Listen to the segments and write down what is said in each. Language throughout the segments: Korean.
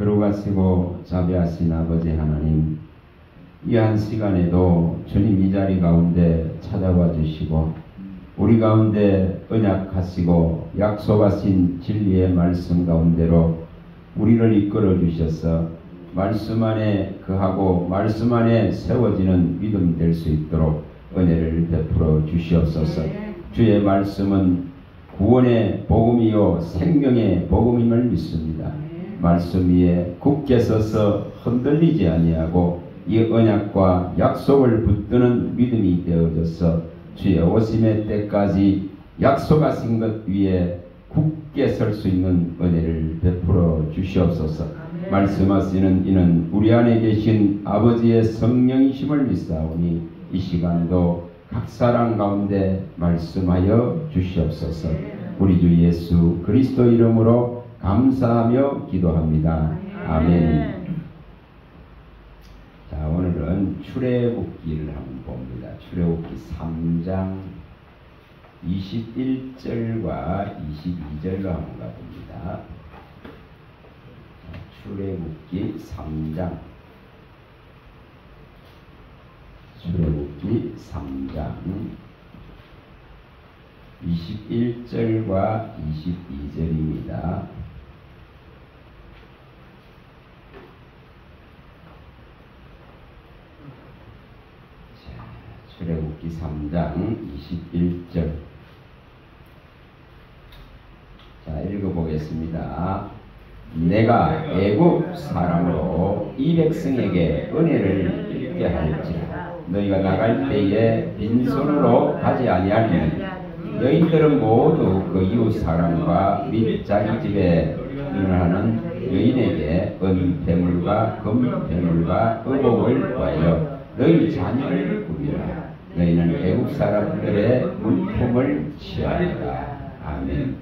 거룩하시고 자비하신 아버지 하나님, 이 한 시간에도 주님 이 자리 가운데 찾아와 주시고 우리 가운데 언약하시고 약속하신 진리의 말씀 가운데로 우리를 이끌어 주셔서 말씀 안에 거하고 말씀 안에 세워지는 믿음이 될 수 있도록 은혜를 베풀어 주시옵소서. 주의 말씀은 구원의 복음이요 생명의 복음임을 믿습니다. 말씀 위에 굳게 서서 흔들리지 아니하고 이 언약과 약속을 붙드는 믿음이 되어져서 주의 오심의 때까지 약속하신 것 위에 굳게 설 수 있는 은혜를 베풀어 주시옵소서. 말씀하시는 이는 우리 안에 계신 아버지의 성령이심을 믿사오니 이 시간도 각 사람 가운데 말씀하여 주시옵소서. 우리 주 예수 그리스도 이름으로 감사하며 기도합니다. 아멘. 자, 오늘은 출애굽기를 한번 봅니다. 출애굽기 3장 21절과 22절로 한번 가봅니다. 출애굽기 3장 21절과 22절입니다. 출애굽기 3장 21절. 자, 읽어보겠습니다. 내가 애굽 사람으로 이 백성에게 은혜를 입게 할지라. 너희가 나갈 때에 빈손으로 가지 아니하리니 여인들은 모두 그 이웃 사람과 및 자기 집에 일하는 여인에게 은폐물과 금폐물과 의복을 구하여 너희 자녀를 구비라. 너희는 애국 사람들의 물품을 취하리라. 아멘.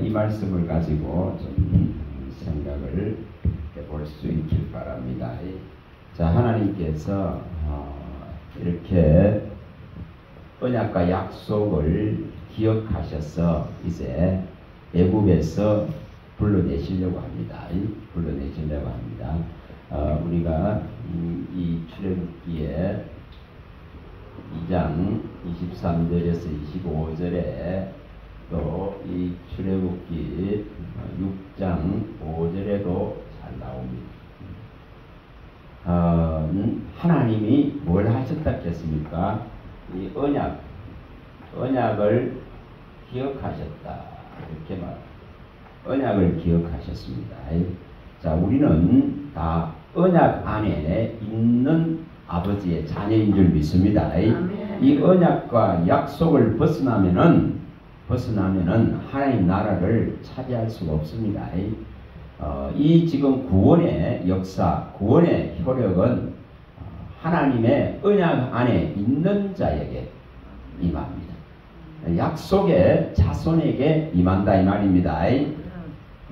이 말씀을 가지고 좀 생각을 해볼 수 있길 바랍니다. 자, 하나님께서 이렇게 언약과 약속을 기억하셔서 이제 애굽에서 불러내시려고 합니다. 우리가 이 출애굽기에 2장 23절에서 25절에 또 이 출애굽기 6장 5절에도 잘 나옵니다. 하나님이 뭘 하셨다 했습니까? 이 언약을 기억하셨다 이렇게 언약을 기억하셨습니다. 자, 우리는 다 언약 안에 있는 아버지의 자녀인 줄 믿습니다. 이 언약과 약속을 벗어나면은 하나님 나라를 차지할 수가 없습니다. 이 지금 구원의 역사, 구원의 효력은 하나님의 언약 안에 있는 자에게 임합니다. 약속의 자손에게 임한다 이 말입니다.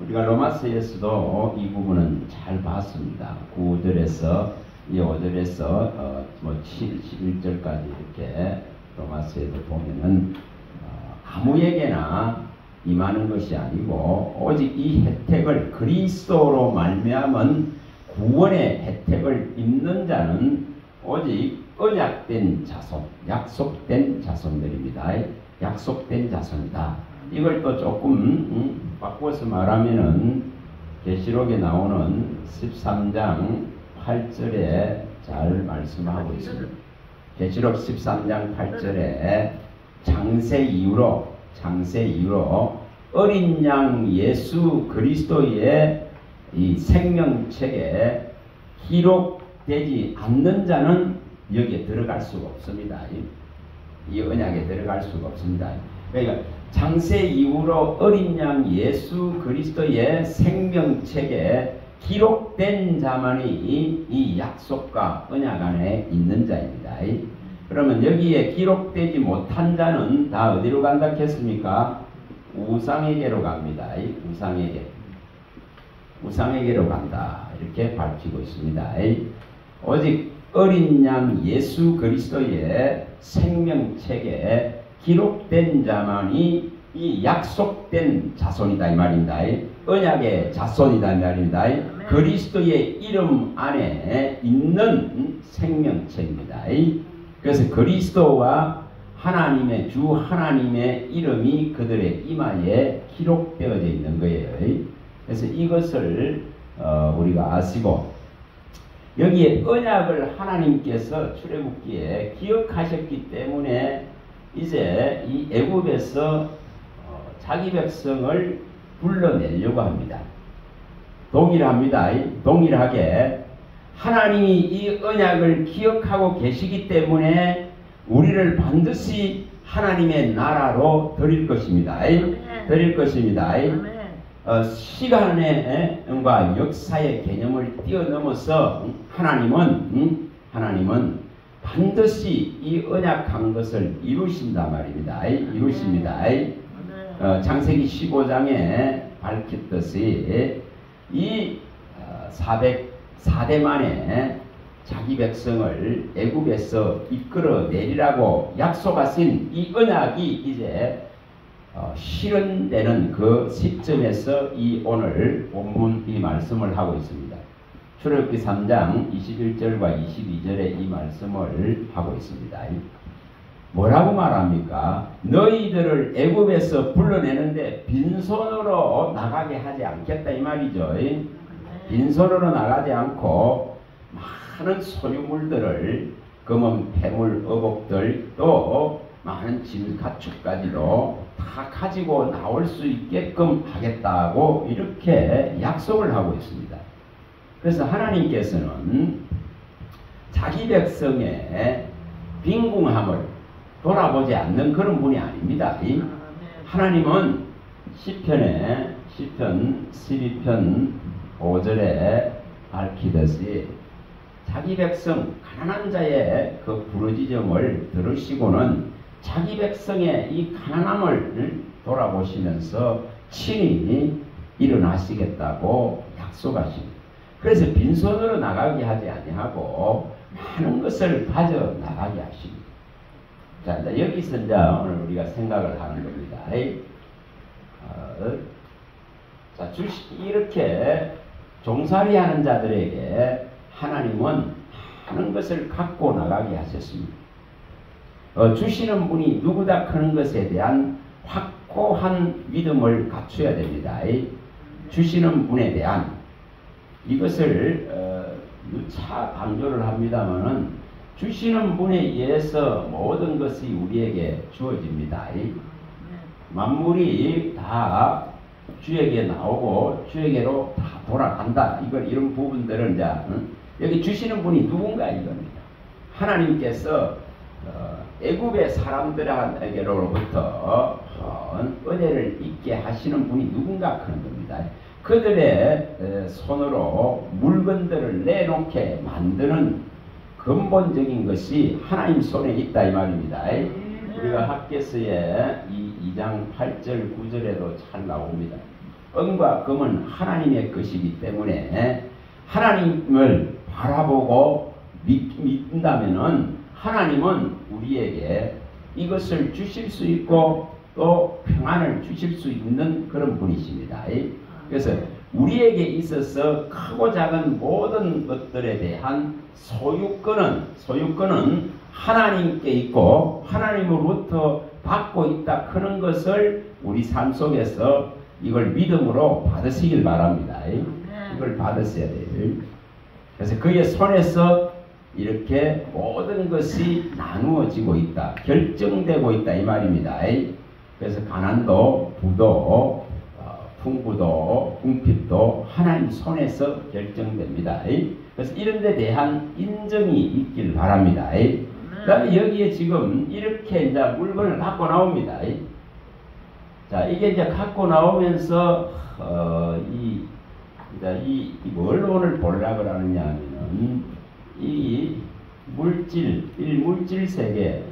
우리가 로마서에서도 이 부분은 잘 봤습니다. 9절에서 5절에서 11절까지 이렇게 로마서에도 보면은 아무에게나 임하는 것이 아니고 오직 이 혜택을 그리스도로 말미암은 구원의 혜택을 입는 자는 오직 언약된 자손, 약속된 자손들입니다. 약속된 자손이다. 이걸 또 조금 바꿔서 말하면은 계시록에 나오는 13장 8절에 잘 말씀하고 있습니다. 계시록 13장 8절에 장세 이후로 어린 양 예수 그리스도의 이 생명책에 기록되지 않는 자는 여기에 들어갈 수가 없습니다. 이 언약에 들어갈 수가 없습니다. 그러니까 장세 이후로 어린 양 예수 그리스도의 생명책에 기록된 자만이 이 약속과 언약 안에 있는 자입니다. 그러면 여기에 기록되지 못한 자는 다 어디로 간다 했습니까? 우상에게로 갑니다. 우상에게로 간다. 이렇게 밝히고 있습니다. 오직 어린 양 예수 그리스도의 생명책에 기록된 자만이 이 약속된 자손이다 이 말입니다. 언약의 자손이다 말입니다. 그리스도의 이름 안에 있는 생명체입니다. 그래서 그리스도와 하나님의 주 하나님의 이름이 그들의 이마에 기록되어져 있는 거예요. 그래서 이것을 우리가 아시고 여기에 언약을 하나님께서 출애굽기에 기억하셨기 때문에 이제 이 애굽에서 자기 백성을 불러내려고 합니다. 동일합니다. 동일하게 하나님이 이 언약을 기억하고 계시기 때문에 우리를 반드시 하나님의 나라로 드릴 것입니다. 드릴 것입니다. 시간과 역사의 개념을 뛰어넘어서 하나님은 반드시 이 언약한 것을 이루신단 말입니다. 이루십니다. 창세기 15장에 밝혔듯이 이 400대 만에 자기 백성을 애굽에서 이끌어 내리라고 약속하신 이 언약이 이제 실현되는 그 시점에서 이 오늘 본문 이 말씀을 하고 있습니다. 출애굽기 3장 21절과 22절에 이 말씀을 하고 있습니다. 뭐라고 말합니까? 너희들을 애굽에서 불러내는데 빈손으로 나가게 하지 않겠다 이 말이죠. 빈손으로 나가지 않고 많은 소유물들을 금은 폐물, 어복들 또 많은 짐 가축까지도 다 가지고 나올 수 있게끔 하겠다고 이렇게 약속을 하고 있습니다. 그래서 하나님께서는 자기 백성의 빈궁함을 돌아보지 않는 그런 분이 아닙니다. 하나님은 시편 12편 5절에 밝히듯이 자기 백성 가난한 자의 그 부르짖음을 들으시고는 자기 백성의 이 가난함을 돌아보시면서 친히 일어나시겠다고 약속하십니다. 그래서 빈손으로 나가게 하지 아니하고 많은 것을 가져 나가게 하십니다. 자, 여기서 이제 오늘 우리가 생각을 하는 겁니다. 자, 이렇게 종살이 하는 자들에게 하나님은 많은 것을 갖고 나가게 하셨습니다. 주시는 분이 누구다 하는 것에 대한 확고한 믿음을 갖춰야 됩니다. 주시는 분에 대한 이것을 누차 강조를 합니다만은 주시는 분에 의해서 모든 것이 우리에게 주어집니다. 만물이 다 주에게 나오고 주에게로 다 돌아간다. 이런 부분들은 이제 여기 주시는 분이 누군가 이겁니다. 하나님께서 애굽의 사람들에게로부터 은혜를 잊게 하시는 분이 누군가 그런 겁니다. 그들의 손으로 물건들을 내놓게 만드는 근본적인 것이 하나님 손에 있다 이 말입니다. 우리가 학개서에 2장 8절 9절에도 잘 나옵니다. 은과 금은 하나님의 것이기 때문에 하나님을 바라보고 믿는다면은 하나님은 우리에게 이것을 주실 수 있고 또 평안을 주실 수 있는 그런 분이십니다. 그래서 우리에게 있어서 크고 작은 모든 것들에 대한 소유권은 하나님께 있고 하나님으로부터 받고 있다 그런 것을 우리 삶 속에서 이걸 믿음으로 받으시길 바랍니다. 이걸 받으셔야 돼요. 그래서 그의 손에서 이렇게 모든 것이 나누어지고 있다, 결정되고 있다 이 말입니다. 그래서 가난도 부도 풍부도 궁핍도 하나님 손에서 결정됩니다. 그래서 이런 데 대한 인정이 있길 바랍니다. 그 다음에 여기에 지금 이렇게 이제 물건을 갖고 나옵니다. 자, 이게 이제 갖고 나오면서 뭘 오늘 보려고 하느냐 하면은 이 물질 세계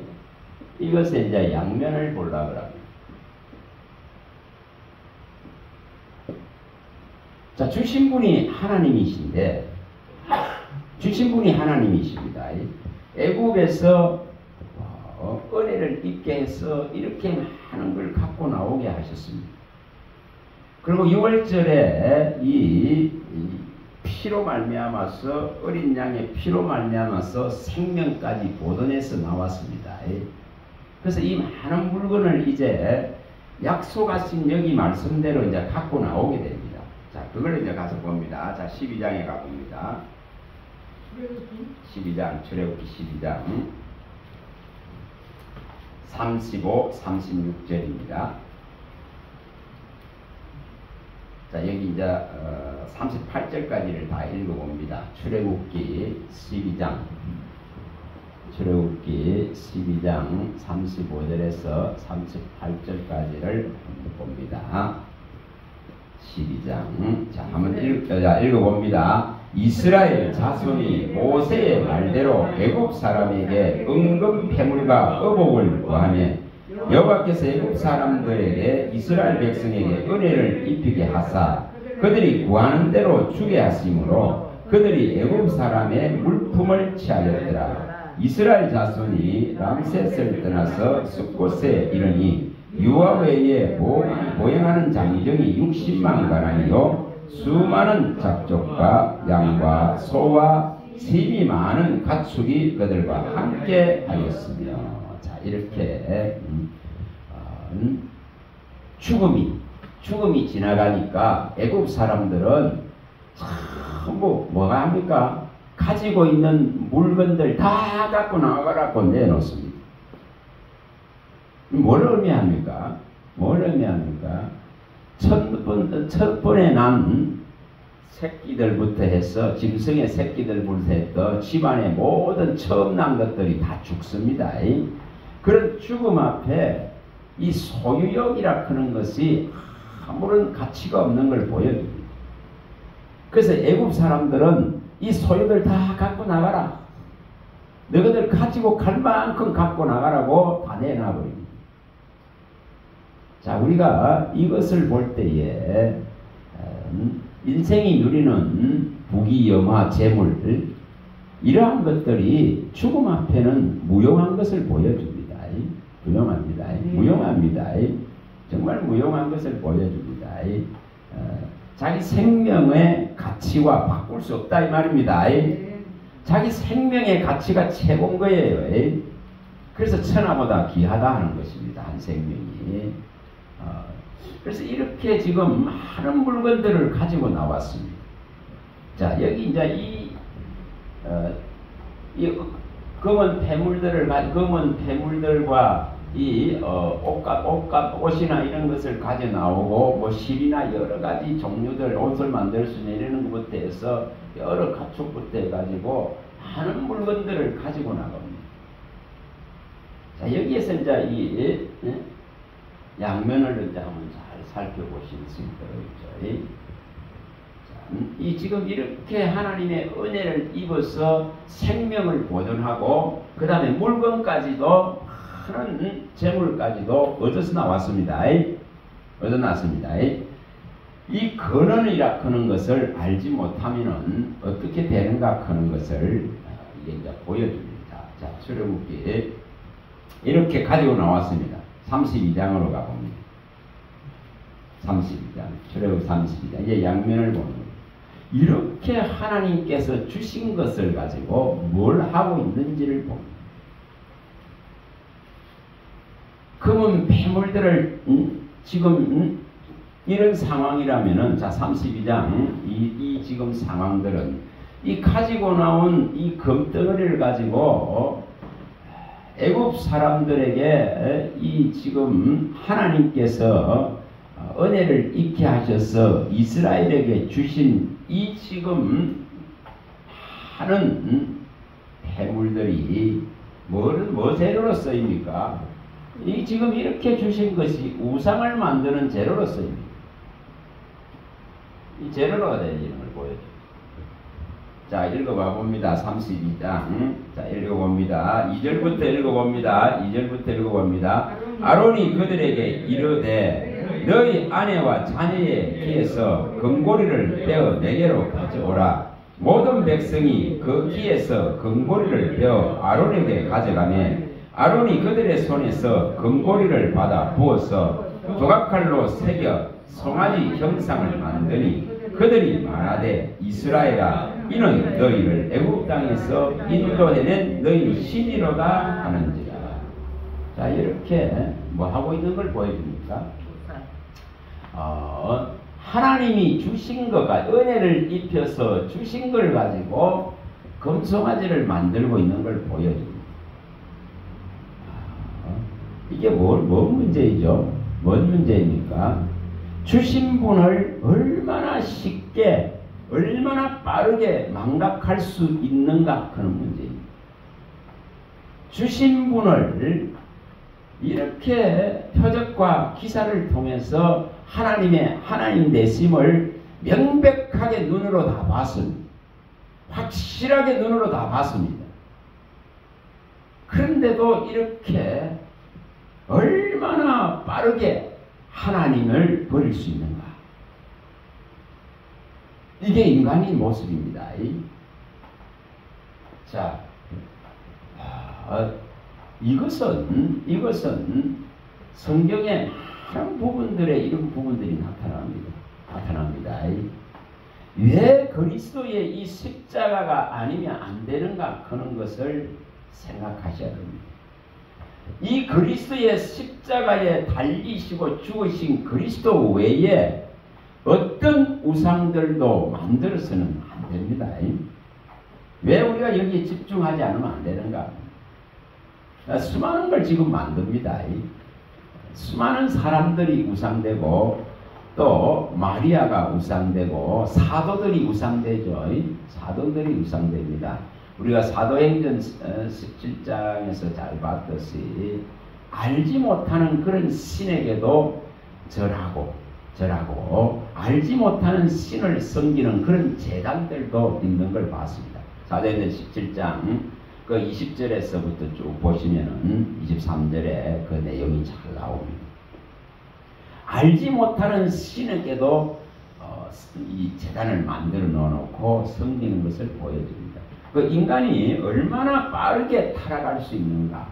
이것의 이제 양면을 보려고 합니다. 자, 주신 분이 하나님이신데, 주신 분이 하나님이십니다. 애굽에서 은혜를 입게 해서 이렇게 많은 걸 갖고 나오게 하셨습니다. 그리고 6월절에 이 피로 말미암아서 어린 양의 피로 말미암아서 생명까지 보존해서 나왔습니다. 그래서 이 많은 물건을 이제 약속하신 여기 말씀대로 이제 갖고 나오게 됩니다. 자, 그걸 이제 가서 봅니다. 자, 12장에 가봅니다. 12장, 출애굽기 12장 35, 36절입니다. 자, 여기 이제 38절까지를 다 읽어봅니다. 출애굽기 12장 35절에서 38절까지를 봅니다. 12장. 자, 한번 읽어봅니다. 이스라엘 자손이 모세의 말대로 애굽 사람에게 은금 패물과 의복을 구하며 여호와께서 애굽 사람들에게 이스라엘 백성에게 은혜를 입히게 하사 그들이 구하는 대로 주게 하심으로 그들이 애굽 사람의 물품을 취하였더라. 이스라엘 자손이 람셋을 떠나서 숫곳에 이르니 유아 외에 보행하는 장정이 60만 가량이요 수많은 잡족과 양과 소와 심이 많은 가축이 그들과 함께 하였으며. 자, 이렇게 죽음이 지나가니까 애굽 사람들은 전부 뭐가 합니까? 가지고 있는 물건들 다 갖고 나가라고 내놓습니다. 뭘 의미합니까? 첫 번에 난 새끼들부터 해서 짐승의 새끼들부터 해서 집안의 모든 처음 난 것들이 다 죽습니다. 그런 죽음 앞에 이 소유욕이라 하는 것이 아무런 가치가 없는 걸 보여줍니다. 그래서 애굽 사람들은 이 소유들 다 갖고 나가라. 너희들 가지고 갈 만큼 갖고 나가라고 다 내놔버립니다. 자, 우리가 이것을 볼 때에 인생이 누리는 부귀, 영화, 재물 이러한 것들이 죽음 앞에는 무용한 것을 보여줍니다. 무용합니다. 정말 무용한 것을 보여줍니다. 자기 생명의 가치와 바꿀 수 없다 이 말입니다. 자기 생명의 가치가 최고인 거예요. 그래서 천하보다 귀하다 하는 것입니다. 한 생명이. 그래서 이렇게 지금 많은 물건들을 가지고 나왔습니다. 자, 여기 이제 이 검은 폐물들과 이 옷이나 이런 것을 가져 나오고 뭐 실이나 여러 가지 종류들 옷을 만들 수 있는 이런 것부터 해서 여러 가축부터 해가지고 많은 물건들을 가지고 나갑니다. 자, 여기에서 이제 이 양면을 이제 한번 잘 살펴보시면 되겠죠. 이 지금 이렇게 하나님의 은혜를 입어서 생명을 보존하고 그 다음에 물건까지도 많은 재물까지도 얻어서 나왔습니다. 얻어놨습니다. 이 근원이라 하는 것을 알지 못하면은 어떻게 되는가 하는 것을 이게 이제 보여줍니다. 자, 출애굽기 이렇게 가지고 나왔습니다. 32장으로 가봅니다. 32장, 출애굽 32장. 이제 양면을 보는 거예요. 이렇게 하나님께서 주신 것을 가지고 뭘 하고 있는지를 봅니다. 금은 폐물들을 지금 이런 상황이라면은 자 32장 이 지금 상황들은 이 가지고 나온 이 금덩어리를 가지고 애굽 사람들에게 이 지금 하나님께서 은혜를 입게 하셔서 이스라엘에게 주신 이 지금 하는 폐물들이 뭐 재료로 쓰입니까? 이 지금 이렇게 주신 것이 우상을 만드는 재료로 쓰입니다. 이 재료로가 되는 걸 보여줍니다. 자, 읽어봐 봅니다. 32장. 자, 읽어봅니다. 2절부터 읽어봅니다. 아론이 그들에게 이르되 너희 아내와 자녀의 귀에서 금고리를 떼어 내게로 가져오라. 모든 백성이 그 귀에서 금고리를 떼어 아론에게 가져가매 아론이 그들의 손에서 금고리를 받아 부어서 조각칼로 새겨 송아지 형상을 만드니 그들이 말하되 이스라엘아 이는 너희를 애굽 땅에서 인도해낸 너희 신이로다 하는지라. 자, 이렇게 뭐 하고 있는 걸 보여줍니까? 하나님이 주신 거가 은혜를 입혀서 주신 걸 가지고 금송아지를 만들고 있는 걸 보여줍니다. 이게 뭔 문제이죠? 뭔 문제입니까? 주신 분을 얼마나 쉽게, 얼마나 빠르게 망각할 수 있는가 하는 문제입니다. 주신 분을 이렇게 표적과 기사를 통해서 하나님 되심을 명백하게 눈으로 다 봤습니다. 확실하게 눈으로 다 봤습니다. 그런데도 이렇게 얼마나 빠르게 하나님을 버릴 수 있는가? 이게 인간의 모습입니다. 자, 이것은 성경의 많은 부분들에 이런 부분들이 나타납니다. 왜 그리스도의 이 십자가가 아니면 안 되는가 하는 것을 생각하셔야 됩니다. 이 그리스도의 십자가에 달리시고 죽으신 그리스도 외에 어떤 우상들도 만들어서는 안 됩니다. 왜 우리가 여기에 집중하지 않으면 안 되는가? 수많은 걸 지금 만듭니다. 수많은 사람들이 우상되고 또 마리아가 우상되고 사도들이 우상되죠. 사도들이 우상됩니다. 우리가 사도행전 17장에서 잘 봤듯이 알지 못하는 그런 신에게도 절하고 알지 못하는 신을 섬기는 그런 제단들도 있는 걸 봤습니다. 사도행전 17장 그 20절에서부터 쭉 보시면은 23절에 그 내용이 잘 나옵니다. 알지 못하는 신에게도 이 재단을 만들어 놓고 섬기는 것을 보여줍니다. 그 인간이 얼마나 빠르게 타락할 수 있는가,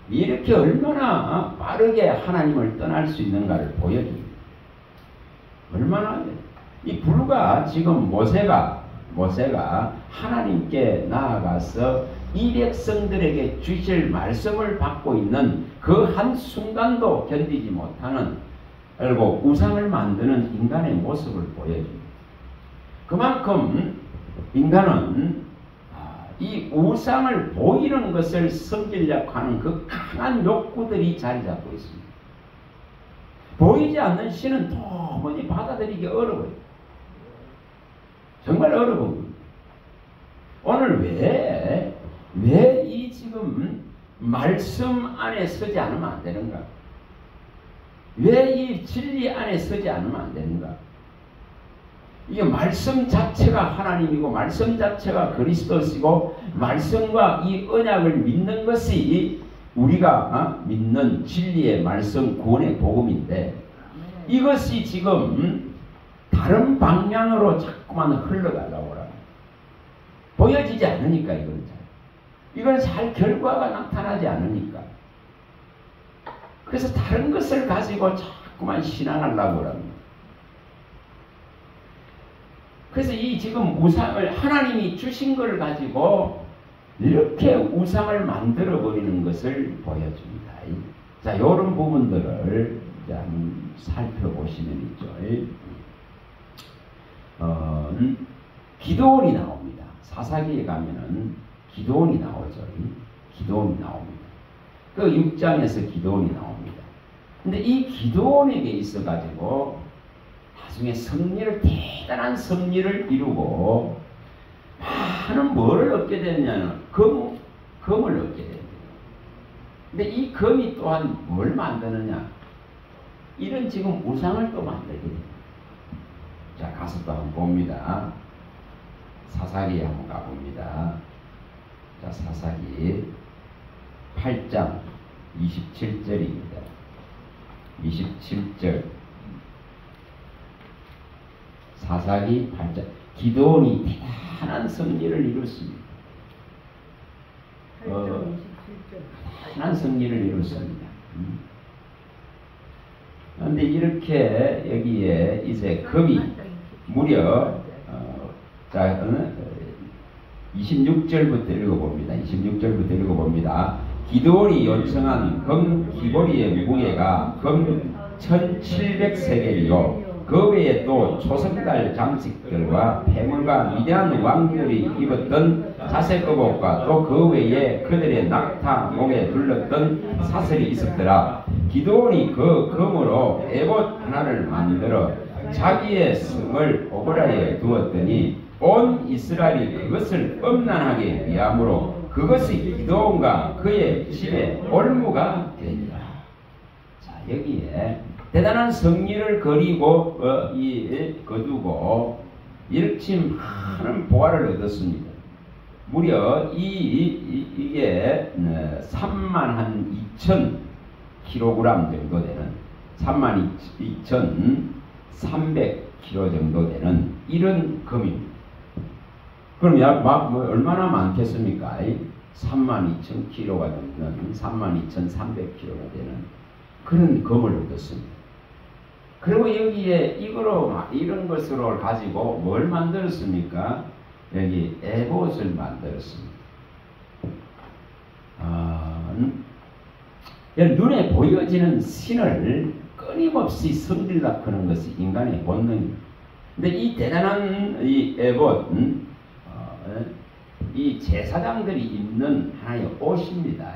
이렇게 얼마나 빠르게 하나님을 떠날 수 있는가를 보여줍니다. 얼마나 이 불과 지금 모세가 하나님께 나아가서 이 백성들에게 주실 말씀을 받고 있는 그 한순간도 견디지 못하는 그리고 우상을 만드는 인간의 모습을 보여줍니다. 그만큼 인간은 이 우상을 보이는 것을 섬기려고 하는 그 강한 욕구들이 자리 잡고 있습니다. 보이지 않는 신은 도무지 받아들이기 어려워요. 정말 어려운. 오늘 왜 이 지금 말씀 안에 서지 않으면 안 되는가? 왜 이 진리 안에 서지 않으면 안 되는가? 이게 말씀 자체가 하나님이고 말씀 자체가 그리스도시고 말씀과 이 언약을 믿는 것이 우리가 믿는 진리의 말씀 구원의 복음인데 이것이 지금 다른 방향으로 자꾸만 흘러가려고 합니다. 보여지지 않으니까 이건 잘 결과가 나타나지 않으니까. 그래서 다른 것을 가지고 자꾸만 신앙하려고 합니다. 그래서 이 지금 우상을 하나님이 주신 걸 가지고 이렇게 우상을 만들어 버리는 것을 보여줍니다. 자, 이런 부분들을 이제 한번 살펴보시면 있죠. 기도원이 나옵니다. 사사기에 가면은 기도원이 나오죠. 기도원이 나옵니다. 그 6장에서 기도원이 나옵니다. 근데 이 기도원에게 있어가지고 나중에 대단한 승리를 이루고 많은 뭐를 얻게 되냐면 금을 얻게 됩니다. 근데 이 금이 또한 뭘 만드느냐? 이런 지금 우상을 또 만들게 됩니다. 자, 가서 또 한번 봅니다. 사사기에 한번 가봅니다. 자, 사사기 8장 27절입니다. 27절. 사사기 8장. 기도원이 대단한 승리를 이뤘습니다. 대단한 승리를 이뤘습니다. 그런데 이렇게 여기에 이제 금이 무려 26절부터 읽어봅니다. 26절부터 읽어봅니다. 기드온이 요청한 금 기보리의 무게가 금 1700세겔이요 그 외에 또 초승달 장식들과 폐물과 위대한 왕들이 입었던 자색의복과 또 그 외에 그들의 낙타 목에 둘렀던 사슬이 있었더라. 기드온이 그 금으로 에봇 하나를 만들어 자기의 성을 오보라에 두었더니 온 이스라엘이 그것을 음란하게 위함으로 그것이 기드온과 그의 집에 올무가 되니라. 자, 여기에 대단한 성리를 거두고 이렇게 많은 보화를 얻었습니다. 무려 이게 32,000kg 정도 되는 32,300kg 정도 되는 이런 금입니다. 그럼 얼마나 많겠습니까? 32,000kg가 되는 32,300kg가 되는 그런 금을 얻었습니다. 그리고 여기에 이런 것으로 가지고 뭘 만들었습니까? 여기 에봇을 만들었습니다. 눈에 보여지는 신을 끊임없이 섬기려고 하는 것이 인간의 본능입니다. 근데 이 대단한 이 에봇, 이 제사장들이 입는 하나의 옷입니다.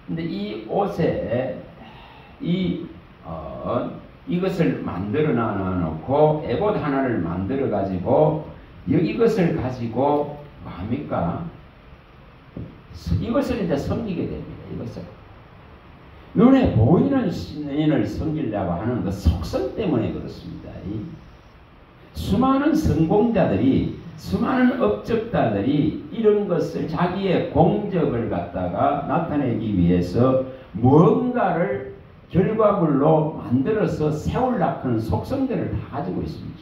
근데 이 옷에 이것을 만들어 놔놓고 에봇 하나를 만들어 가지고 이것을 가지고 뭡니까? 이것을 이제 섬기게 됩니다. 이것을 눈에 보이는 신을 섬기려고 하는 그 속성 때문에 그렇습니다. 수많은 성공자들이 수많은 업적자들이 이런 것을 자기의 공적을 갖다가 나타내기 위해서 뭔가를 결과물로 만들어서 세우려고 하는 속성들을 다 가지고 있습니다.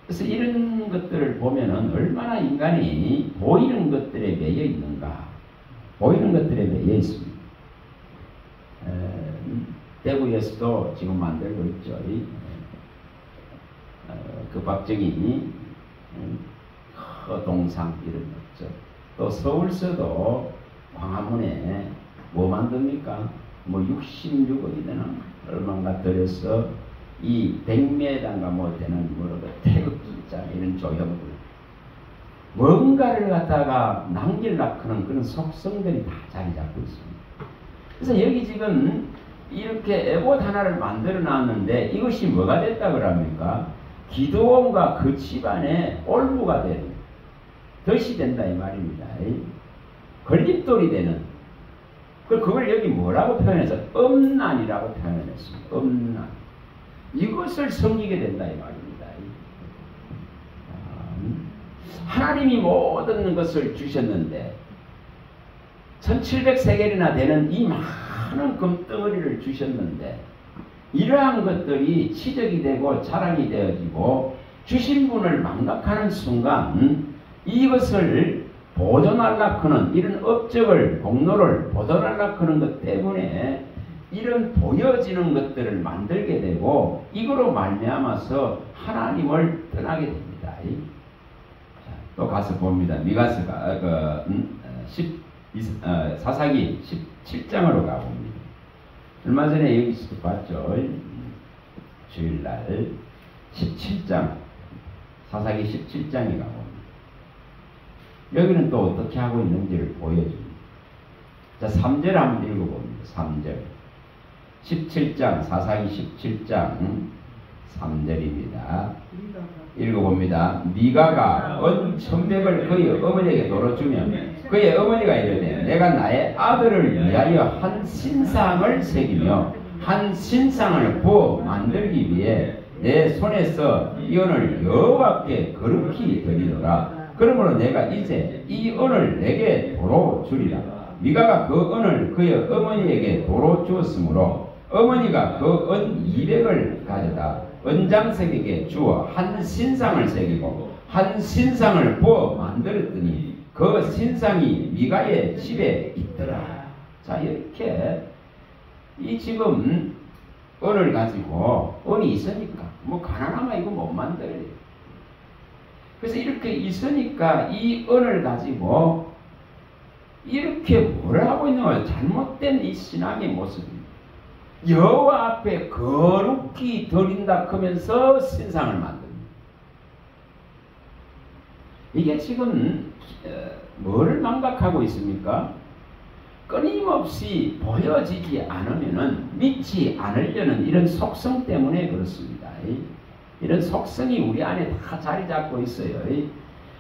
그래서 이런 것들을 보면은 얼마나 인간이 보이는 것들에 매여 있는가, 보이는 것들에 매여 있습니다. 대구에서도 지금 만들고 있죠. 그 박정희 동상 이런 것죠. 또 서울서도 광화문에 뭐 만듭니까? 뭐 66억이 되나 얼마인가 들여서 이 100m인가 뭐 되는 태극기자 이런 조형물 뭔가를 갖다가 남기려고 하는 그런 속성들이 다 자리 잡고 있습니다. 그래서 여기 지금 이렇게 에봇 하나를 만들어 놨는데 이것이 뭐가 됐다 그럽니까? 기드온과 그 집안의 올무가 되는 덫이 된다 이 말입니다. 걸림돌이 되는 그걸 여기 뭐라고 표현해서 음란이라고 표현했습니다. 음란 이것을 섬기게 된다 이 말입니다. 하나님이 모든 것을 주셨는데 1700세겔이나 되는 이 많은 금덩어리를 주셨는데 이러한 것들이 치적이 되고 자랑이 되어지고 주신 분을 망각하는 순간 이것을 보존하려고 하는 이런 업적을 공로를 보존하려고 하는 것 때문에 이런 보여지는 것들을 만들게 되고 이거로 말미암아서 하나님을 떠나게 됩니다. 또 가서 봅니다. 미가서가 사사기 17장으로 가봅니다. 얼마 전에 여기서도 봤죠. 주일날 17장 사사기 17장에 가봅니다. 여기는 또 어떻게 하고 있는지를 보여줍니다. 자, 3절 한번 읽어봅니다. 3절 17장 사사기 17장 3절입니다. 읽어봅니다. 미가가 은 천백을 그의 어머니에게 도로 주면 그의 어머니가 이르되 내가 나의 아들을 위하여 한 신상을 새기며 한 신상을 부어 만들기 위해 내 손에서 이 은을 여호와께 거룩히 드리노라. 그러므로 내가 이제 이 은을 내게 도로 주리라. 미가가 그 은을 그의 어머니에게 도로 주었으므로 어머니가 그 은 200을 가져다 은장색에게 주어 한 신상을 새기고 한 신상을 부어 만들었더니 그 신상이 미가의 집에 있더라. 자, 이렇게 이 지금 은을 가지고 은이 있으니까 뭐 가난하면 이거 못 만들어요. 그래서 이렇게 있으니까 이 은을 가지고 이렇게 뭘 하고 있는 거예요? 잘못된 이 신앙의 모습입니다. 여호와 앞에 거룩히 드린다 하면서 신상을 만듭니다. 이게 지금 뭐를 망각하고 있습니까? 끊임없이 보여지지 않으면은 믿지 않으려는 이런 속성 때문에 그렇습니다. 이런 속성이 우리 안에 다 자리 잡고 있어요.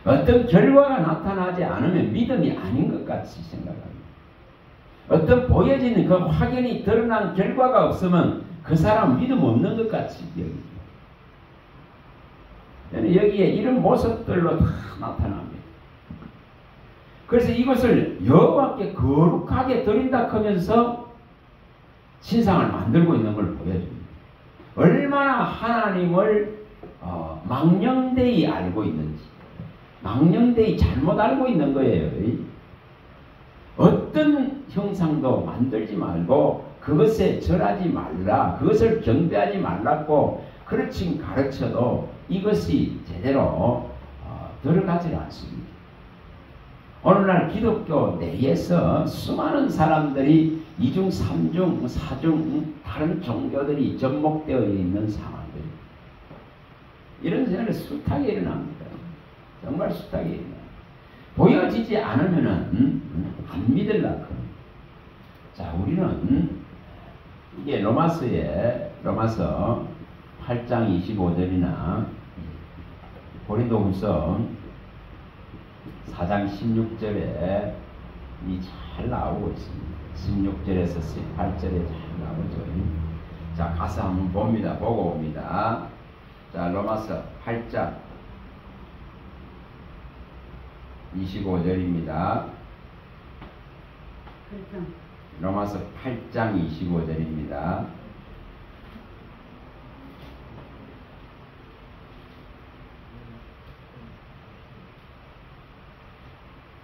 어떤 결과가 나타나지 않으면 믿음이 아닌 것 같이 생각합니다. 어떤 보여지는 그 확연히 드러난 결과가 없으면 그 사람 믿음 없는 것 같이 여깁니다. 여기에 이런 모습들로 다 나타납니다. 그래서 이것을 여호와께 거룩하게 드린다 하면서 신상을 만들고 있는 걸 보여줍니다. 얼마나 하나님을 망령되이 알고 있는지, 망령되이 잘못 알고 있는 거예요. 어떤 형상도 만들지 말고 그것에 절하지 말라, 그것을 경배하지 말라고 그렇지 가르쳐도 이것이 제대로 들어가지 않습니다. 오늘날 기독교 내에서 수많은 사람들이 이중, 삼중, 사중 다른 종교들이 접목되어 있는 상황들입니다. 이런 생각이 숱하게 일어납니다. 정말 숱하게 일어납니다. 보여지지 않으면은 안 믿으려고. 자, 우리는 이게 로마서 8장 25절이나 고린도후서 4장 16절에 잘 나오고 있습니다. 16절에서 18절에 잘 나오죠. 자, 가서 한번 봅니다. 보고 옵니다. 자, 로마서 8장 25절입니다. 로마서 8장 25절입니다.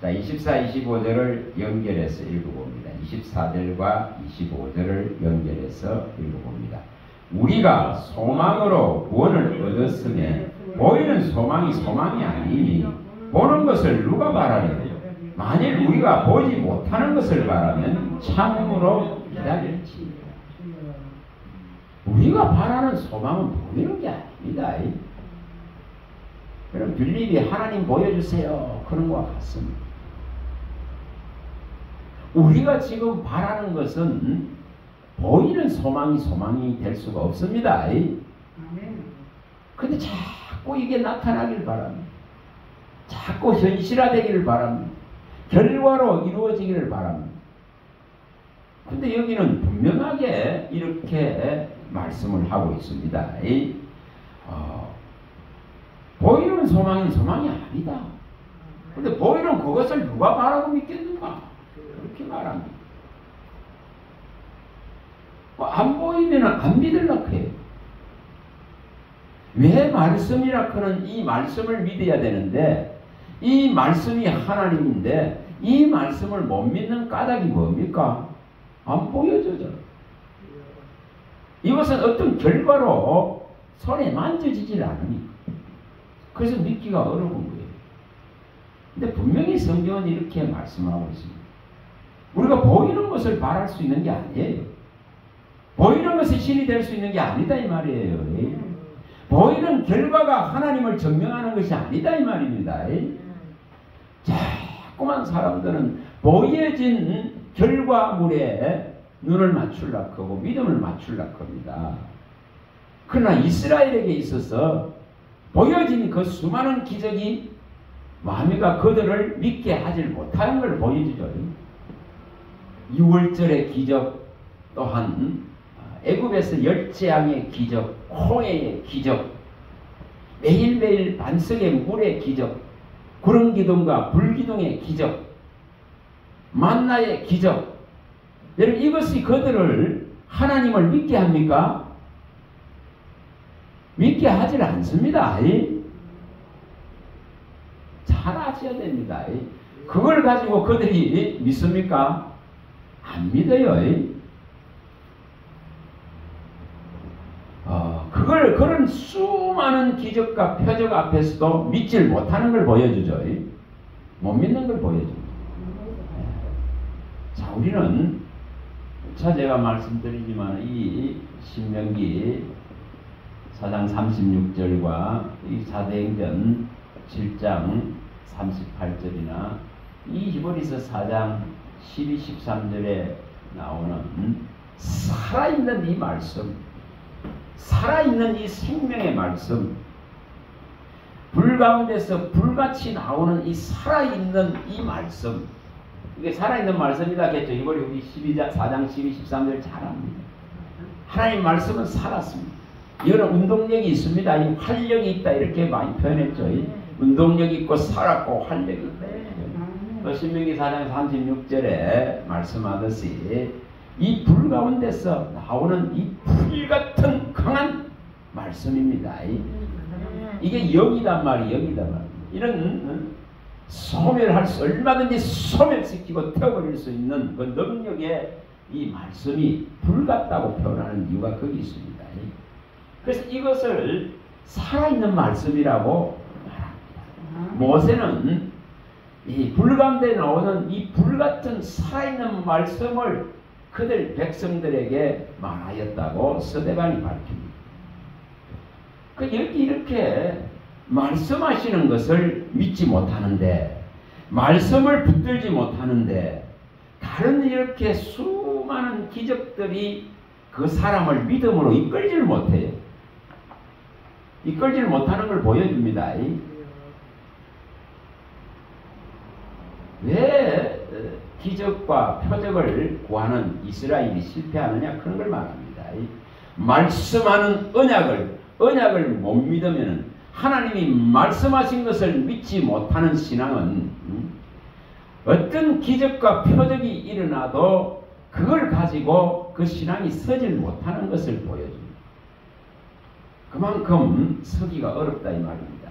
자, 24, 25절을 연결해서 읽어봅니다. 24절과 25절을 연결해서 읽어봅니다. 우리가 소망으로 구원을 얻었으면 보이는 소망이 소망이 아니니 보는 것을 누가 바라리요? 만일 우리가 보지 못하는 것을 바라면 참음으로 기다릴지. 우리가 바라는 소망은 보이는 게 아닙니다. 그럼 빌립이 하나님 보여주세요 그런 것과 같습니다. 우리가 지금 바라는 것은 보이는 소망이 될 수가 없습니다. 근데 자꾸 이게 나타나길 바랍니다. 자꾸 현실화되기를 바랍니다. 결과로 이루어지기를 바랍니다. 근데 여기는 분명하게 이렇게 말씀을 하고 있습니다. 보이는 소망이 아니다. 근데 보이는 그것을 누가 바라고 믿겠는가? 그렇게 말합니다. 안 보이면 안 믿으려고 해요. 왜 말씀이라 하는 이 말씀을 믿어야 되는데 이 말씀이 하나님인데 이 말씀을 못 믿는 까닭이 뭡니까? 안 보여져요. 이것은 어떤 결과로 손에 만져지질 않으니까. 그래서 믿기가 어려운 거예요. 근데 분명히 성경은 이렇게 말씀하고 있습니다. 우리가 보이는 것을 바랄 수 있는 게 아니에요. 보이는 것이 신이 될 수 있는 게 아니다 이 말이에요. 보이는 결과가 하나님을 증명하는 것이 아니다 이 말입니다. 자꾸만 사람들은 보여진 결과물에 눈을 맞추려고 하고 믿음을 맞추려고 합니다. 그러나 이스라엘에게 있어서 보여진 그 수많은 기적이 마귀가 그들을 믿게 하지 못하는 걸 보여주죠. 6월절의 기적, 또한 애굽에서 열재앙의 기적, 홍해의 기적, 매일매일 반석의 물의 기적, 구름기둥과 불기둥의 기적, 만나의 기적. 여러분, 이것이 그들을 하나님을 믿게 합니까? 믿게 하질 않습니다. 잘 아셔야 됩니다. 그걸 가지고 그들이 믿습니까? 믿어요. 그런 수많은 기적과 표적 앞에서도 믿질 못하는 걸 보여주죠. 못 믿는 걸 보여줍니다. 자, 우리는 제가 말씀드리지만 이 신명기 4장 36절과 이 사도행전 7장 38절이나 이 히브리서 4장 12, 13절에 나오는 살아있는 이 말씀, 살아있는 이 생명의 말씀, 불 가운데서 불같이 나오는 이 살아있는 이 말씀, 이게 살아있는 말씀이라겠죠. 이번에 우리 4장 12, 13절 잘 압니다. 하나님 말씀은 살았습니다. 이거는 운동력이 있습니다. 이 활력이 있다 이렇게 많이 표현했죠. 운동력이 있고 살았고 활력이 있다. 또 신명기 4장 36절에 말씀하듯이 이 불 가운데서 나오는 이 불같은 강한 말씀입니다. 이게 영이단 말이에요. 영이단 말이에요. 이런 소멸할 수, 얼마든지 소멸시키고 태워버릴 수 있는 그 능력의 이 말씀이 불같다고 표현하는 이유가 거기 있습니다. 그래서 이것을 살아있는 말씀이라고 말합니다. 모세는 이 불 가운데 나오는 이 불같은 살아있는 말씀을 그들 백성들에게 말하였다고 서대반이 밝힙니다. 이렇게 말씀하시는 것을 믿지 못하는데, 말씀을 붙들지 못하는데, 다른 이렇게 수많은 기적들이 그 사람을 믿음으로 이끌지를 못해요. 이끌지를 못하는 걸 보여줍니다. 왜 기적과 표적을 구하는 이스라엘이 실패하느냐, 그런 걸 말합니다. 말씀하는 언약을 못 믿으면, 하나님이 말씀하신 것을 믿지 못하는 신앙은 어떤 기적과 표적이 일어나도 그걸 가지고 그 신앙이 서질 못하는 것을 보여줍니다. 그만큼 서기가 어렵다 이 말입니다.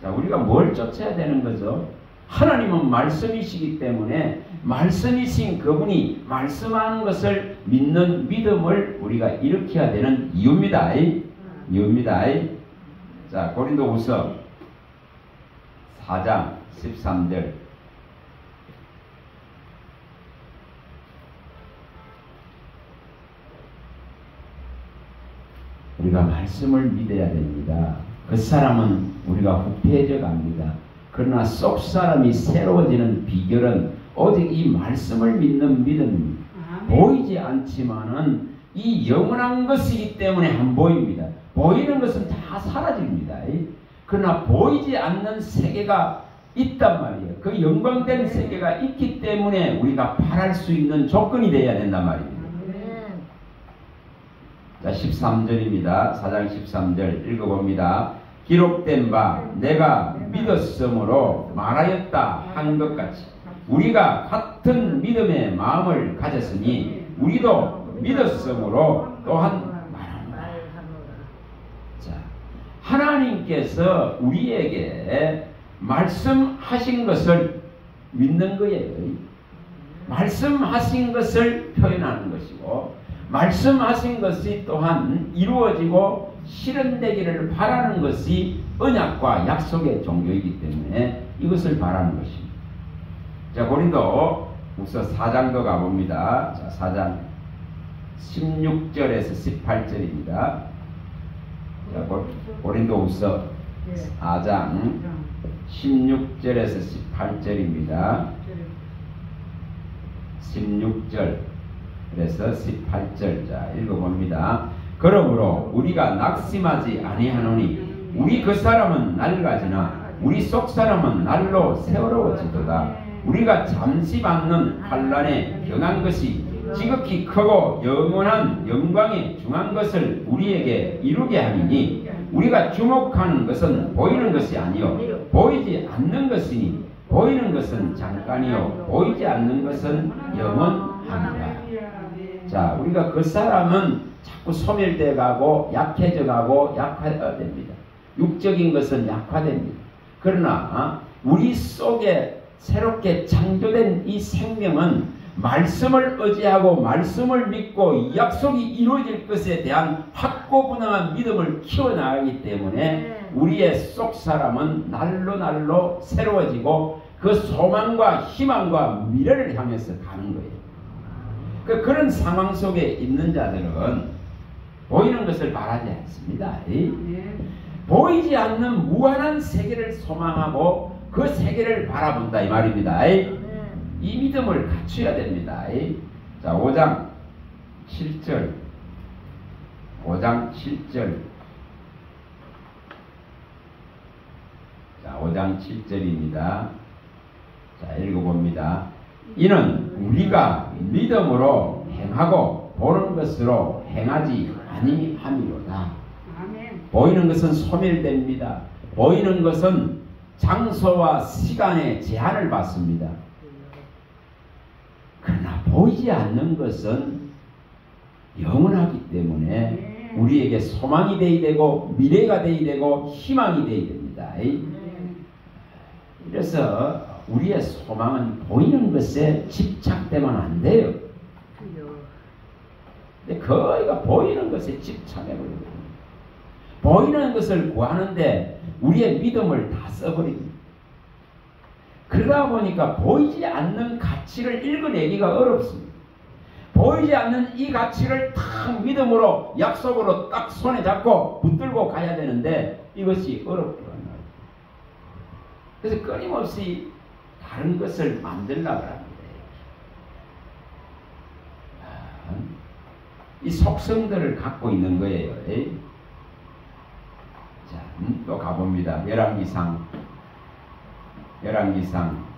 자, 우리가 뭘 쫓아야 되는 거죠? 하나님은 말씀이시기 때문에 말씀이신 그분이 말씀하는 것을 믿는 믿음을 우리가 일으켜야 되는 이유입니다. 이유입니다. 자, 고린도후서 4장 13절. 우리가 말씀을 믿어야 됩니다. 그 사람은 우리가 후패해져 갑니다. 그러나 속 사람이 새로워지는 비결은 오직 이 말씀을 믿는 믿음입니다. 보이지 않지만은 이 영원한 것이기 때문에 안 보입니다. 보이는 것은 다 사라집니다. 그러나 보이지 않는 세계가 있단 말이에요. 그 영광된 세계가 있기 때문에 우리가 바랄 수 있는 조건이 되어야 된단 말입니다. 자, 13절입니다. 4장 13절 읽어봅니다. 기록된 바 내가 믿었으므로 말하였다 한 것 같이 우리가 같은 믿음의 마음을 가졌으니 우리도 믿었으므로 또한 말한다. 자, 하나님께서 우리에게 말씀하신 것을 믿는 거예요. 말씀하신 것을 표현하는 것이고, 말씀하신 것이 또한 이루어지고 실현되기를 바라는 것이 언약과 약속의 종교이기 때문에 이것을 바라는 것입니다. 자, 고린도후서 4장도 가봅니다. 자, 4장 16절에서 18절입니다. 자, 고린도후서 4장 16절에서 18절입니다. 16절에서 18절. 자, 읽어봅니다. 그러므로 우리가 낙심하지 아니하노니 우리 그 사람은 낡아지나 우리 속 사람은 날로 세워지도다. 우리가 잠시 받는 환난에 경한 것이 지극히 크고 영원한 영광에 중한 것을 우리에게 이루게 하리니 우리가 주목하는 것은 보이는 것이 아니요 보이지 않는 것이니 보이는 것은 잠깐이요 보이지 않는 것은 영원하니라. 자, 우리가 그 사람은 자꾸 소멸돼 가고 약해져 가고 약화됩니다. 육적인 것은 약화됩니다. 그러나 우리 속에 새롭게 창조된 이 생명은 말씀을 의지하고 말씀을 믿고 이 약속이 이루어질 것에 대한 확고분명한 믿음을 키워나가기 때문에 우리의 속 사람은 날로 날로 새로워지고 그 소망과 희망과 미래를 향해서 가는 거예요. 그런 상황 속에 있는 자들은 보이는 것을 바라지 않습니다. 보이지 않는 무한한 세계를 소망하고 그 세계를 바라본다 이 말입니다. 이 믿음을 갖춰야 됩니다. 자, 5장 7절 5장 7절 자, 5장 7절입니다. 자, 읽어봅니다. 이는 우리가 믿음으로 행하고 보는 것으로 행하지 아니함이로다. 보이는 것은 소멸됩니다. 보이는 것은 장소와 시간의 제한을 받습니다. 그러나 보이지 않는 것은 영원하기 때문에 우리에게 소망이 되어야 되고 미래가 되어야 되고 희망이 되어야 됩니다. 그래서 우리의 소망은 보이는 것에 집착되면 안 돼요. 근데 거의가 보이는 것에 집착해버립니다. 보이는 것을 구하는데 우리의 믿음을 다 써버립니다. 그러다 보니까 보이지 않는 가치를 읽어내기가 어렵습니다. 보이지 않는 이 가치를 딱 믿음으로 약속으로 딱 손에 잡고 붙들고 가야 되는데 이것이 어렵더라고요. 그래서 끊임없이 다른 것을 만들려고 합니다. 이 속성들을 갖고 있는 거예요. 자, 또 가봅니다. 열왕기상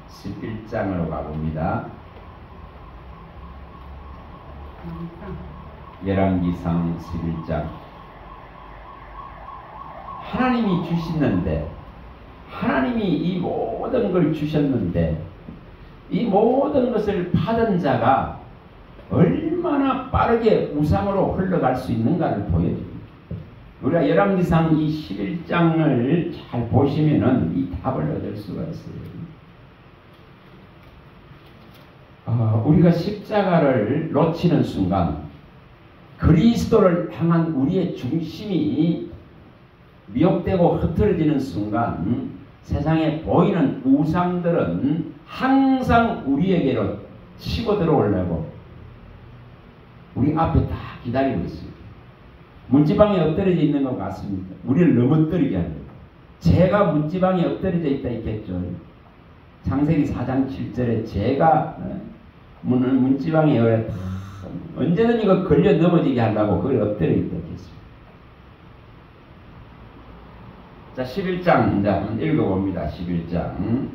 11장으로 가봅니다. 열왕기상 11장. 하나님이 주시는데 하나님이 이 모든 걸 주셨는데 이 모든 것을 받은 자가 얼마나 빠르게 우상으로 흘러갈 수 있는가를 보여줍니다. 우리가 열왕기상 이 11장을 잘 보시면은 이 답을 얻을 수가 있어요. 우리가 십자가를 놓치는 순간 그리스도를 향한 우리의 중심이 미혹되고 흐트러지는 순간 세상에 보이는 우상들은 항상 우리에게로 치고 들어오려고 우리 앞에 다 기다리고 있습니다. 문지방에 엎드려져 있는 것 같습니다. 우리를 넘어뜨리게 합니다. 죄가 문지방에 엎드려져 있다 있겠죠. 창세기 4장 7절에 죄가 문지방에 언제든 이거 걸려 넘어지게 하려고 그걸 엎드려 있다 했습니다. 자, 11장 이제 한번 읽어봅니다. 11장.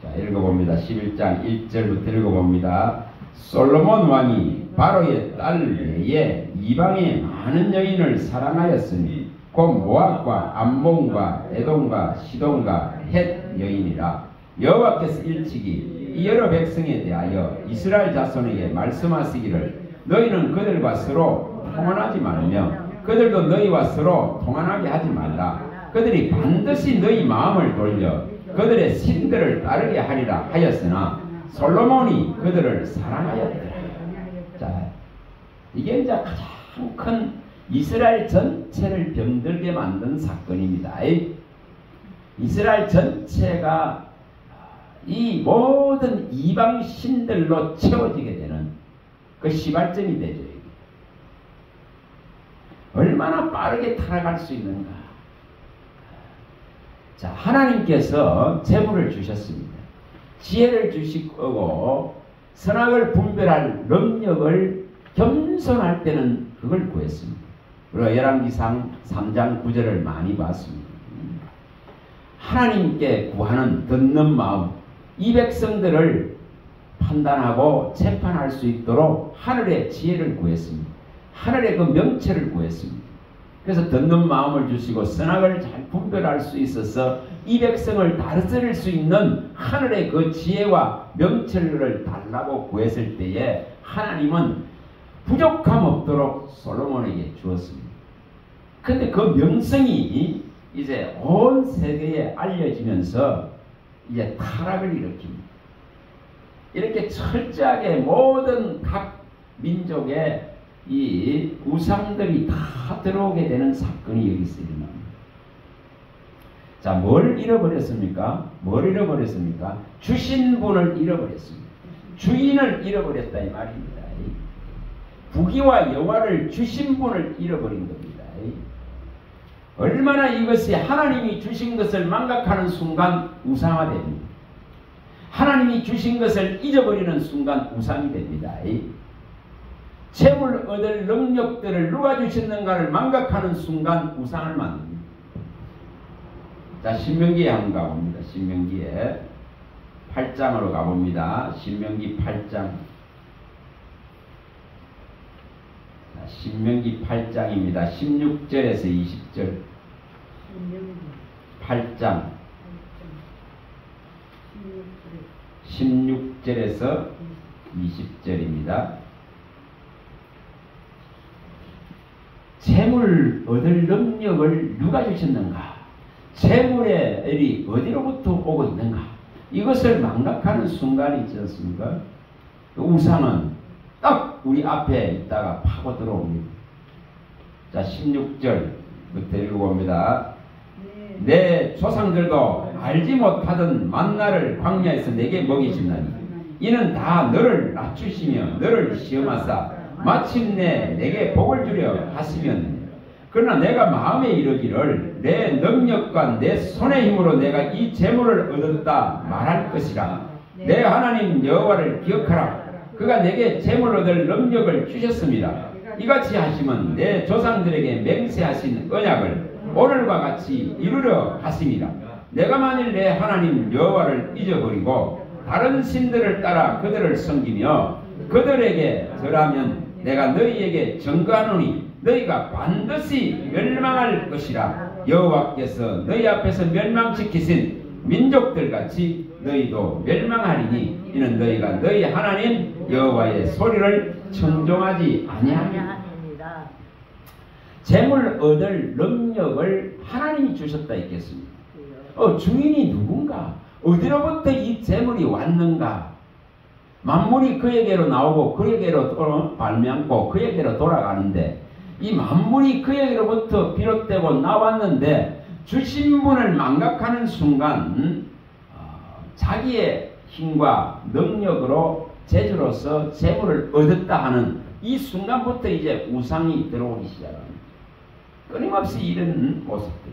자, 읽어봅니다. 11장 1절부터 읽어봅니다. 솔로몬 왕이 바로의 딸 외에 이방의 많은 여인을 사랑하였으니 곧 모압과 암몬과 에돔과 시돈과 헷 여인이라. 여호와께서 일찍이 이 여러 백성에 대하여 이스라엘 자손에게 말씀하시기를 너희는 그들과 서로 통한하지 말며 그들도 너희와 서로 통한하게 하지 말라. 그들이 반드시 너희 마음을 돌려 그들의 신들을 따르게 하리라 하였으나 솔로몬이 그들을 사랑하였더라. 자, 이게 이제 가장 큰 이스라엘 전체를 병들게 만든 사건입니다. 이스라엘 전체가 이 모든 이방 신들로 채워지게 되는 그 시발점이 되죠. 얼마나 빠르게 타락할 수 있는가. 자, 하나님께서 재물을 주셨습니다. 지혜를 주시고 선악을 분별할 능력을 겸손할 때는 그걸 구했습니다. 그리고 열왕기상 3장 9절을 많이 봤습니다. 하나님께 구하는 듣는 마음, 이 백성들을 판단하고 재판할 수 있도록 하늘의 지혜를 구했습니다. 하늘의 그 명체를 구했습니다. 그래서 듣는 마음을 주시고 선악을 잘 분별할 수 있어서 이 백성을 다스릴 수 있는 하늘의 그 지혜와 명체를 달라고 구했을 때에 하나님은 부족함 없도록 솔로몬에게 주었습니다. 그런데 그 명성이 이제 온 세계에 알려지면서 이제 타락을 일으킵니다. 이렇게 철저하게 모든 각 민족의 이 우상들이 다 들어오게 되는 사건이 여기서 일어납니다. 자, 뭘 잃어버렸습니까? 뭘 잃어버렸습니까? 주신 분을 잃어버렸습니다. 주인을 잃어버렸다 이 말입니다. 부귀와 영화를 주신 분을 잃어버린 겁니다. 얼마나 이것이 하나님이 주신 것을 망각하는 순간 우상화됩니다. 하나님이 주신 것을 잊어버리는 순간 우상이 됩니다. 재물 얻을 능력들을 누가 주셨는가를 망각하는 순간 우상을 만듭니다. 자, 신명기에 한번 가봅니다. 신명기에 8장으로 가봅니다. 신명기 8장. 자, 신명기 8장입니다. 16절에서 20절. 8장. 16절에서 20절입니다. 재물 얻을 능력을 누가 주셨는가? 재물의 일이 어디로부터 오고 있는가? 이것을 망각하는 순간이 있지 않습니까? 우상은 딱 우리 앞에 있다가 파고 들어옵니다. 자, 16절부터 읽어봅니다. 내 조상들도 알지 못하던 만나를 광야에서 내게 먹이시나니 이는 다 너를 낮추시며 너를 시험하사 마침내 내게 복을 주려 하시면 그러나 내가 마음에 이르기를 내 능력과 내 손의 힘으로 내가 이 재물을 얻었다 말할 것이라. 내 하나님 여호와를 기억하라. 그가 내게 재물 얻을 능력을 주셨습니다. 이같이 하시면 내 조상들에게 맹세하신 언약을 오늘과 같이 이루려 하심이라. 내가 만일 내 하나님 여호와를 잊어버리고 다른 신들을 따라 그들을 섬기며 그들에게 절하면 내가 너희에게 증거하노니 너희가 반드시 멸망할 것이라. 여호와께서 너희 앞에서 멸망시키신 민족들같이 너희도 멸망하리니 이는 너희가 너희 하나님 여호와의 소리를 청종하지 아니하리라. 재물 얻을 능력을 하나님이 주셨다 했겠습니다. 주인이 누군가? 어디로부터 이 재물이 왔는가? 만물이 그에게로 나오고 그에게로 발명고 그에게로 돌아가는데 이 만물이 그에게로부터 비롯되고 나왔는데 주신 분을 망각하는 순간 자기의 힘과 능력으로 재주로서 재물을 얻었다 하는 이 순간부터 이제 우상이 들어오기 시작합니다. 끊임없이 이런 모습들.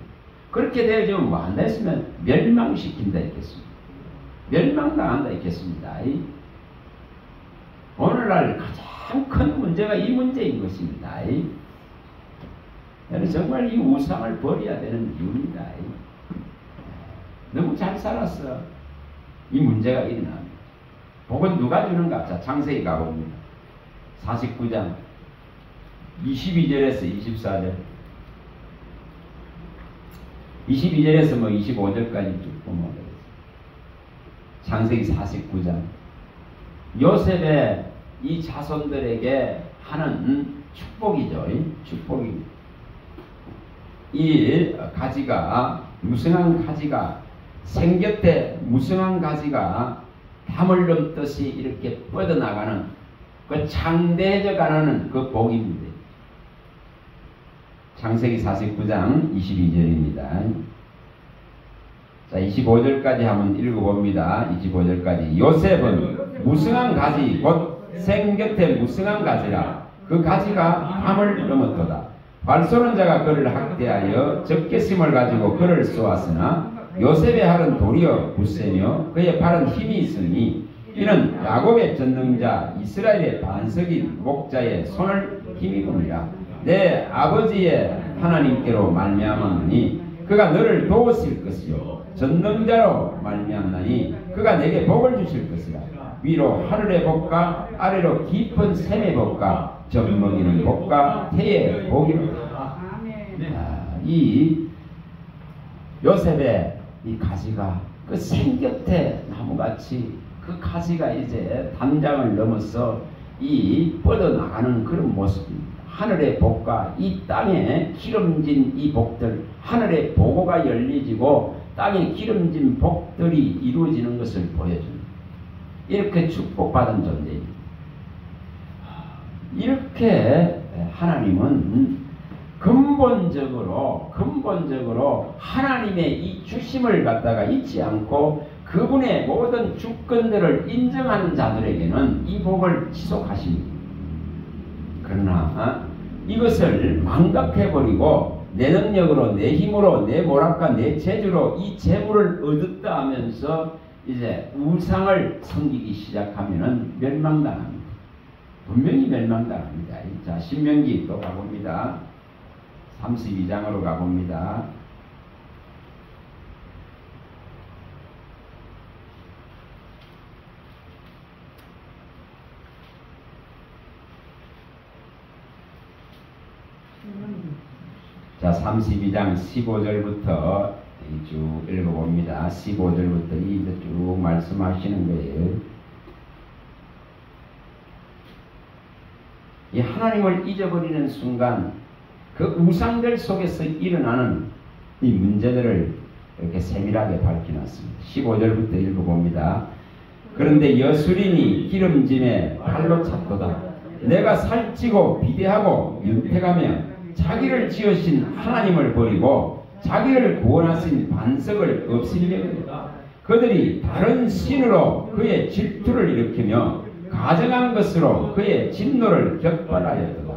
그렇게 되어지면 뭐 한다 했으면 멸망시킨다 했겠습니다. 멸망당한다 했겠습니다. 오늘날 가장 큰 문제가 이 문제인 것입니다. 정말 이 우상을 버려야 되는 이유입니다. 너무 잘 살았어. 이 문제가 일어납니다. 복은 누가 주는가? 자, 창세기 가봅니다. 49장 22절에서 24절 22절에서 뭐 25절까지 쭉 보면 되겠습니다. 창세기 49장 요셉의 이 자손들에게 하는 축복이죠. 축복입니다. 이 가지가 무성한 가지가 생곁에 무성한 가지가 담을 넘듯이 이렇게 뻗어나가는 그 창대해져 가는 그 복입니다. 창세기 49장 22절입니다. 자, 25절까지 한번 읽어봅니다. 25절까지. 요셉은 무성한 가지 곧 생곁에 무성한 가지라. 그 가지가 담을 넘었도다. 발쏘는 자가 그를 학대하여 적개심을 가지고 그를 쏘았으나 요셉의 팔은 도리어 굳세며 그의 팔은 힘이 있으니 이는 야곱의 전능자 이스라엘의 반석인 목자의 손을 힘입으니라. 내 아버지의 하나님께로 말미암았느니 그가 너를 도우실 것이요 전능자로 말미암나니 그가 내게 복을 주실 것이라. 위로 하늘의 복과 아래로 깊은 샘의 복과 젖먹이는 복과 태의 복이로다. 이 요셉의 이 가지가 그 생곁에 나무같이 그 가지가 이제 담장을 넘어서 이 뻗어나가는 그런 모습입니다. 하늘의 복과 이 땅에 기름진 이 복들, 하늘의 보고가 열리지고 땅에 기름진 복들이 이루어지는 것을 보여줍니다. 이렇게 축복받은 존재입니다. 이렇게 하나님은 근본적으로 하나님의 이 주심을 갖다가 잊지 않고 그분의 모든 주권들을 인정하는 자들에게는 이 복을 지속하십니다. 그러나 이것을 망각해버리고 내 능력으로, 내 힘으로, 내 모락과 내 재주로 이 재물을 얻었다 하면서 이제 우상을 섬기기 시작하면은 멸망당합니다. 분명히 멸망당합니다. 자, 신명기 또 가봅니다. 32장으로 가봅니다. 자, 32장 15절부터 쭉 읽어봅니다. 15절부터 이제 쭉 말씀하시는 거예요. 이 하나님을 잊어버리는 순간 그 우상들 속에서 일어나는 이 문제들을 이렇게 세밀하게 밝혀놨습니다. 15절부터 읽어봅니다. 그런데 여수린이 기름짐에 발로 찼도다. 내가 살찌고 비대하고 윤택하며 자기를 지으신 하나님을 버리고 자기를 구원하신 반석을 없애려거든. 그들이 다른 신으로 그의 질투를 일으키며 가정한 것으로 그의 진노를 격발하였도다.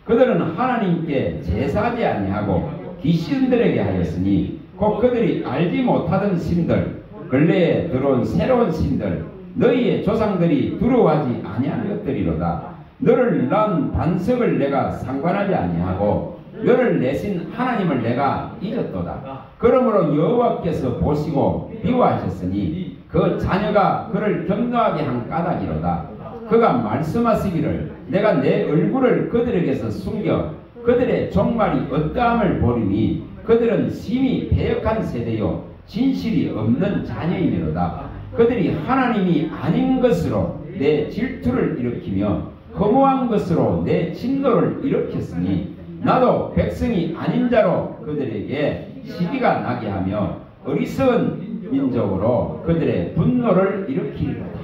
그들은 하나님께 제사하지 아니하고 귀신들에게 하였으니 곧 그들이 알지 못하던 신들, 근래에 들어온 새로운 신들, 너희의 조상들이 두려워하지 아니한 것들이로다. 너를 낳은 반석을 내가 상관하지 아니하고 너를 내신 하나님을 내가 잊었도다. 그러므로 여호와께서 보시고 미워하셨으니 그 자녀가 그를 경노하게 한 까닭이로다. 그가 말씀하시기를 내가 내 얼굴을 그들에게서 숨겨 그들의 종말이 어떠함을 보리니 그들은 심히 패역한 세대요 진실이 없는 자녀이므로다. 그들이 하나님이 아닌 것으로 내 질투를 일으키며 거무한 것으로 내 진노를 일으켰으니 나도 백성이 아닌 자로 그들에게 시기가 나게 하며 어리석은 민족으로 그들의 분노를 일으키리로다.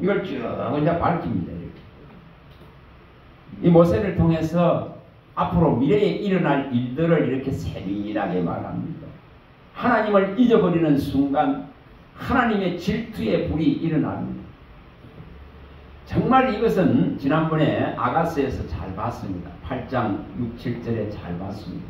이걸 쭉 이제 밝힙니다. 이 모세를 통해서 앞으로 미래에 일어날 일들을 이렇게 세밀하게 말합니다. 하나님을 잊어버리는 순간 하나님의 질투의 불이 일어납니다. 정말 이것은 지난번에 아가스에서 잘 봤습니다. 8장 6, 7절에 잘 봤습니다.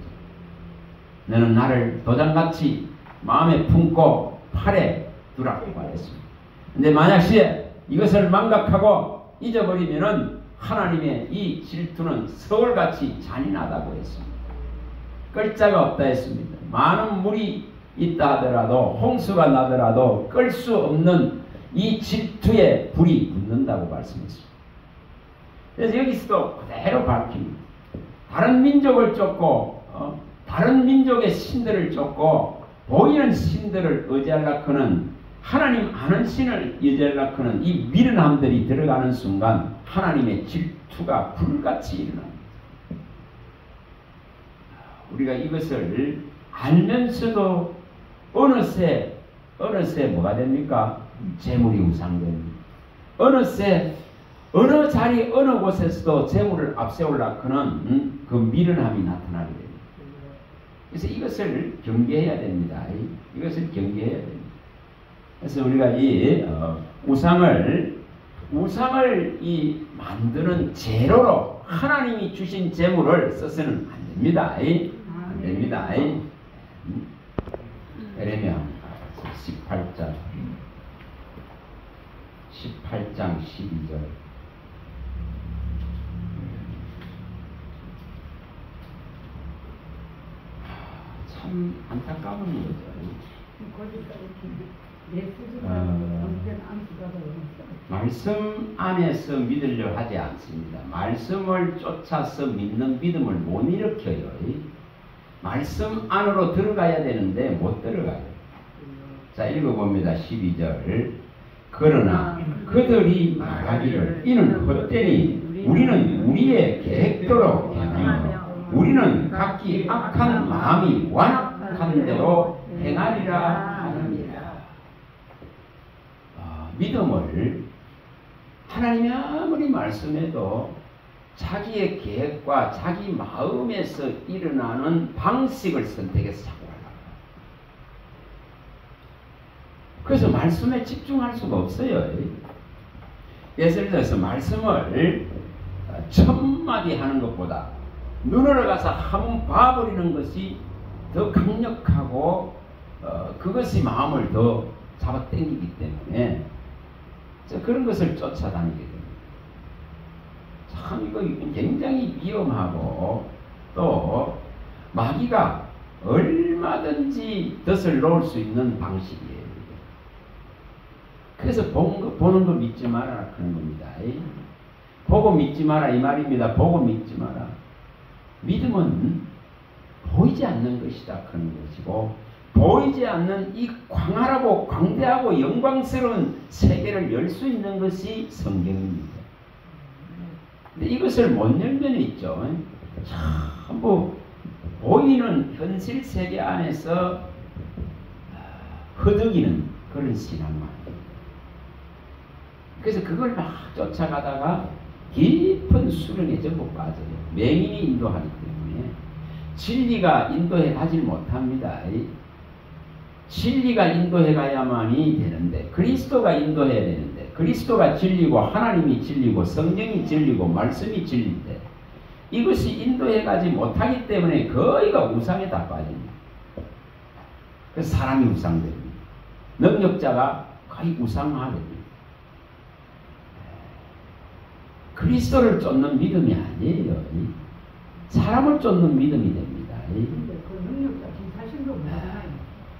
너는 나를 도장같이 마음에 품고 팔에 두라고 말했습니다. 근데 만약에 이것을 망각하고 잊어버리면은 하나님의 이 질투는 서울같이 잔인하다고 했습니다. 끌 자가 없다 했습니다. 많은 물이 있다 하더라도 홍수가 나더라도 끌 수 없는 이 질투의 불이 붙는다고 말씀했습니다. 그래서 여기서도 그대로 밝힙니다. 다른 민족을 쫓고 다른 민족의 신들을 쫓고 보이는 신들을 의지하려고는 하나님 아는 신을 의지하려고는 이 미련함들이 들어가는 순간 하나님의 질투가 불같이 일어납니다. 우리가 이것을 알면서도 어느새 뭐가 됩니까? 재물이 우상됩니다. 어느새 어느 자리 어느 곳에서도 재물을 앞세우려고는 그 미련함이 나타나게 됩니다. 그래서 이것을 경계해야 됩니다. 이것을 경계해야 됩니다. 그래서 우리가 이 우상을 이 만드는 재료로 하나님이 주신 재물을 써서는 안 됩니다. 안 됩니다. 예레미야 18장 12절. 참 안타까운 거죠. 말씀 안에서 믿으려 하지 않습니다. 말씀을 쫓아서 믿는 믿음을 못 일으켜요. 말씀 안으로 들어가야 되는데 못 들어가요. 자, 읽어봅니다. 12절. 그러나 그들이 말하기를 이는 헛되니 우리는 우리의 계획대로 행하며 우리는 각기 악한 마음이 완악한 대로 행하리라 하느니라. 믿음을 하나님이 아무리 말씀해도 자기의 계획과 자기 마음에서 일어나는 방식을 선택해서 자꾸 하려고. 그래서 말씀에 집중할 수가 없어요. 예를 들어서 말씀을 천마디 하는 것보다 눈으로 가서 한번 봐버리는 것이 더 강력하고 그것이 마음을 더 잡아당기기 때문에 그런 것을 쫓아다니게 됩니다. 참 이거 굉장히 위험하고 또 마귀가 얼마든지 덫을 놓을 수 있는 방식이에요. 그래서 보는 거 믿지 마라 그런 겁니다. 보고 믿지 마라 이 말입니다. 보고 믿지 마라. 믿음은 보이지 않는 것이다 그런 것이고, 보이지 않는 이 광활하고 광대하고 영광스러운 세계를 열 수 있는 것이 성경입니다. 근데 이것을 못 열면 있죠. 전부 보이는 현실 세계 안에서 허덕이는 그런 신앙만. 그래서 그걸 막 쫓아가다가 깊은 수렁에 전부 빠져요. 맹인이 인도하기 때문에 진리가 인도해 가지 못합니다. 진리가 인도해 가야만이 되는데, 그리스도가 인도해야 되는데, 그리스도가 진리고 하나님이 진리고 성령이 진리고 말씀이 진리인데 이것이 인도해 가지 못하기 때문에 거의가 우상에 다 빠집니다. 그래서 사람이 우상됩니다. 능력자가 거의 우상화됩니다. 그리스도를 쫓는 믿음이 아니에요. 사람을 쫓는 믿음이 됩니다.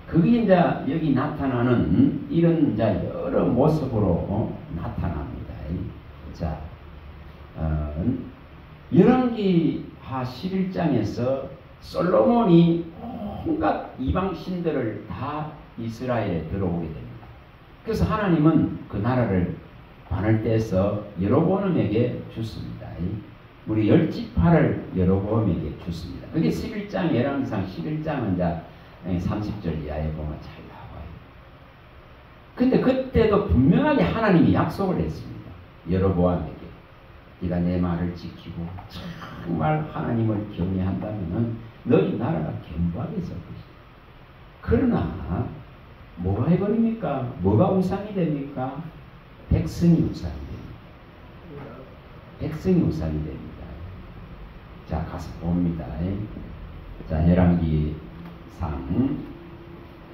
그게 이제 여기 나타나는 이런 이제 여러 모습으로 나타납니다. 자, 열왕기하 11장에서 솔로몬이 온갖 이방신들을 다 이스라엘에 들어오게 됩니다. 그래서 하나님은 그 나라를 관을 떼서 여로보암에게 줬습니다. 우리 10지파를 여로보암에게 줬습니다. 그게 11장, 열왕기상 11장은 이제 30절 이하에 보면 잘 나와요. 근데 그때도 분명하게 하나님이 약속을 했습니다. 여로보암에게. 네가 내 말을 지키고 정말 하나님을 경외한다면 너희 나라가 견고하게 설 것이다. 그러나 뭐가 해버립니까? 뭐가 우상이 됩니까? 백성이 우상이 됩니다. 백성이 우상이 됩니다. 자, 가서 봅니다. 자, 열왕기상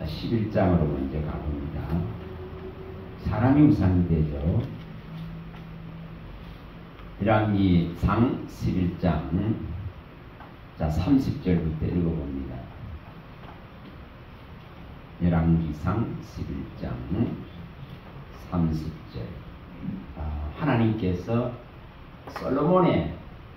11장으로 먼저 가봅니다. 사람이 우상이 되죠. 열왕기상 11장 자 30절부터 읽어봅니다. 열왕기상 11장 30절. 하나님께서 솔로몬의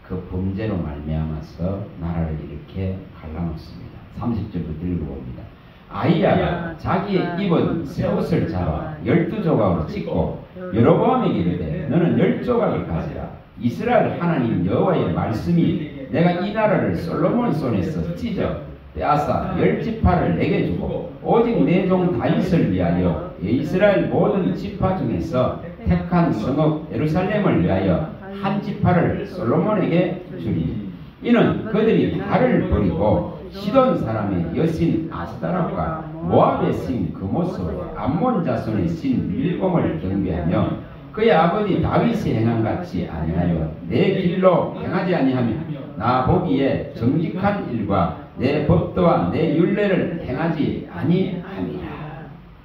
그 범죄로 말미암아서 나라를 이렇게 갈라놓습니다. 30절부터 읽어봅니다. 아히야가 자기의 입은 새 옷을 잡아 12조각으로 찢고 여로보암에게 이르되 너는 10조각을 가지라. 이스라엘 하나님 여호와의 말씀이 내가 이 나라를 솔로몬 손에서 찢어 빼앗아 10지파를 내게 주고 오직 내 종 다윗을 위하여 이스라엘 모든 지파 중에서 택한 성읍 예루살렘을 위하여 한 지파를 솔로몬에게 주리. 이는 그들이 나를 버리고 시돈 사람의 여신 아스타락과 모압의 신 그모스와 암몬 자손의 신 밀곰을 경배하며 그의 아버지 다윗이 행함같이 아니하여 내 길로 행하지 아니하며 나 보기에 정직한 일과 내 법도와 내 율례를 행하지 아니함이라.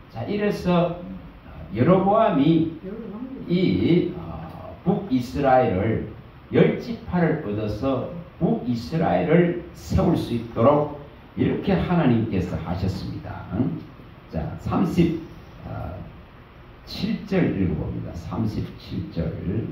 자, 이래서 여로보암이 이 북이스라엘을 10지파를 얻어서 북이스라엘을 세울 수 있도록 이렇게 하나님께서 하셨습니다. 자, 37절 읽어봅니다. 37절.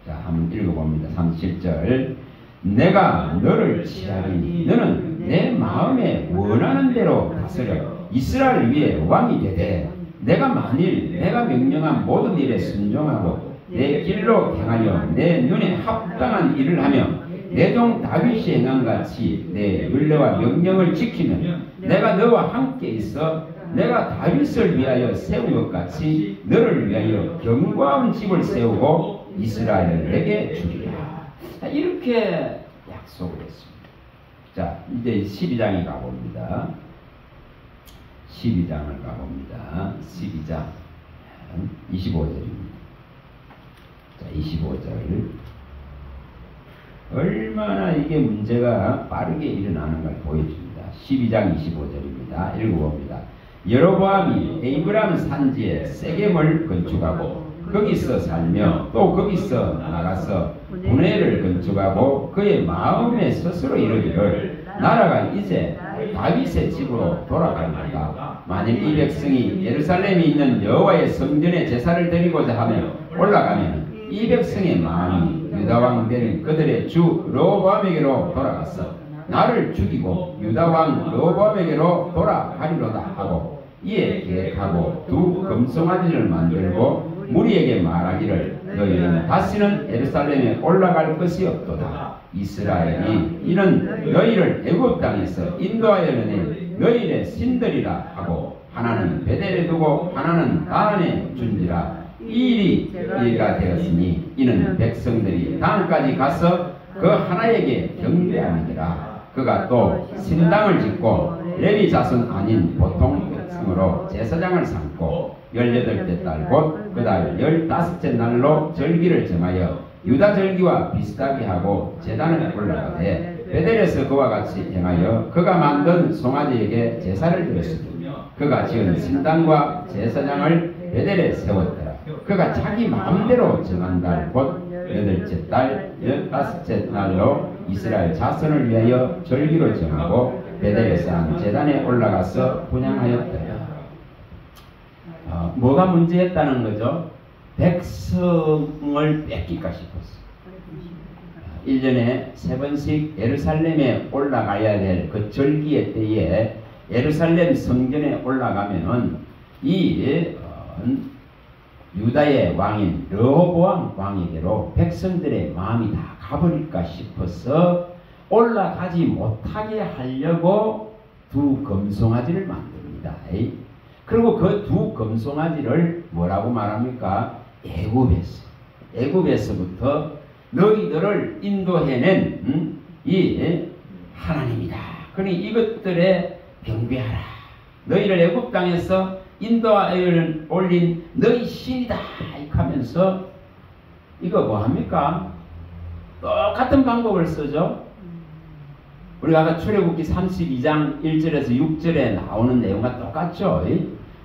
자, 한번 읽어봅니다. 37절. 내가 너를 취하리니 너는 내 마음에 원하는 대로 다스려 이스라엘 위에 왕이 되되 내가 만일 내가 명령한 모든 일에 순종하고 내 길로 행하여 내 눈에 합당한 일을 하며 내 종 다윗이 행함같이 내 율례와 명령을 지키면 내가 너와 함께 있어 내가 다윗을 위하여 세운 것 같이 너를 위하여 견고한 집을 세우고 이스라엘을 내게 주리라. 이렇게 약속을 했습니다. 자, 이제 12장에 가봅니다. 12장을 가봅니다. 12장 25절입니다. 자, 25절. 얼마나 이게 문제가 빠르게 일어나는 걸 보여줍니다. 12장 25절입니다. 읽어봅니다. 여로보암이 에이브람 산지에 세겜을 건축하고 거기서 살며 또 거기서 나가서 분회를 건축하고 그의 마음에 스스로 이르기를 나라가 이제 다윗의 집으로 돌아갈까. 만일 이 백성이 예루살렘에 있는 여호와의 성전에 제사를 드리고자 하며 올라가면 이 백성의 마음이 유다왕 된 그들의 주 르호보암에게로 돌아갔어 나를 죽이고 유다왕 르호보암에게로 돌아가리로다 하고 이에 계획하고 두 금송아지를 만들고 무리에게 말하기를 너희는 다시는 예루살렘에 올라갈 것이 없도다. 이스라엘이 이는 너희를 애굽 땅에서 인도하여 낸 너희의 신들이라 하고 하나는 베델에 두고 하나는 다한에 준지라. 이 일이 이가 되었으니 이는 백성들이 땅까지 가서 그 하나에게 경배함이니라. 그가 또 신당을 짓고 레위 자손 아닌 보통 백성으로 제사장을 삼고 18째 달 곧 그달 15째 날로 절기를 정하여 유다 절기와 비슷하게 하고 제단에 올라가되 베델에서 그와 같이 행하여 그가 만든 송아지에게 제사를 드렸으니 그가 지은 신당과 제사장을 베델에 세웠더라. 그가 자기 마음대로 정한 달 곧 8째 달 15째 날로 이스라엘 자손을 위하여 절기로 정하고 베델에서 한 제단에 올라가서 분향하였더라. 뭐가 문제였다는 거죠? 백성을 뺏길까 싶었어. 1년에 3번씩 예루살렘에 올라가야 될 그 절기의 때에 예루살렘 성전에 올라가면은 이 유다의 왕인 르호보암 왕에게로 백성들의 마음이 다 가버릴까 싶어서 올라가지 못하게 하려고 두 금송아지를 만듭니다. 그리고 그 두 금송아지를 뭐라고 말합니까? 애굽에서부터 너희들을 인도해낸 이 하나님이다. 그러니 이것들에 경배하라. 너희를 애굽 땅에서 인도하여 올린 너희 신이다. 이렇게 하면서 이거 뭐합니까? 똑같은 방법을 쓰죠. 우리가 아까 출애굽기 32장 1절에서 6절에 나오는 내용과 똑같죠.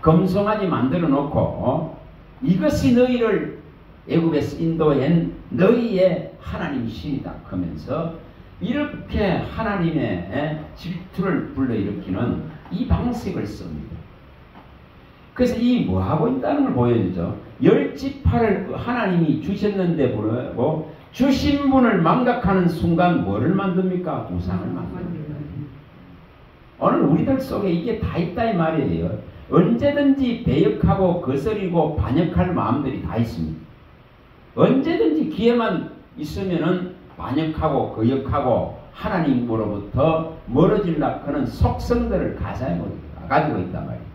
금송아지 만들어 놓고 이것이 너희를 애굽에서 인도한 너희의 하나님 신이다 하면서 이렇게 하나님의 질투를 불러일으키는 이 방식을 씁니다. 그래서 이 뭐하고 있다는 걸 보여주죠. 10지파를 하나님이 주셨는데 불구하고 주신 분을 망각하는 순간 뭐를 만듭니까? 우상을 만듭니다. 오늘 우리들 속에 이게 다 있다 이 말이에요. 언제든지 배역하고 거스리고 반역할 마음들이 다 있습니다. 언제든지 기회만 있으면은 반역하고 거역하고 하나님으로부터 멀어지려고 하는 속성들을 가지고 있단 말이에요.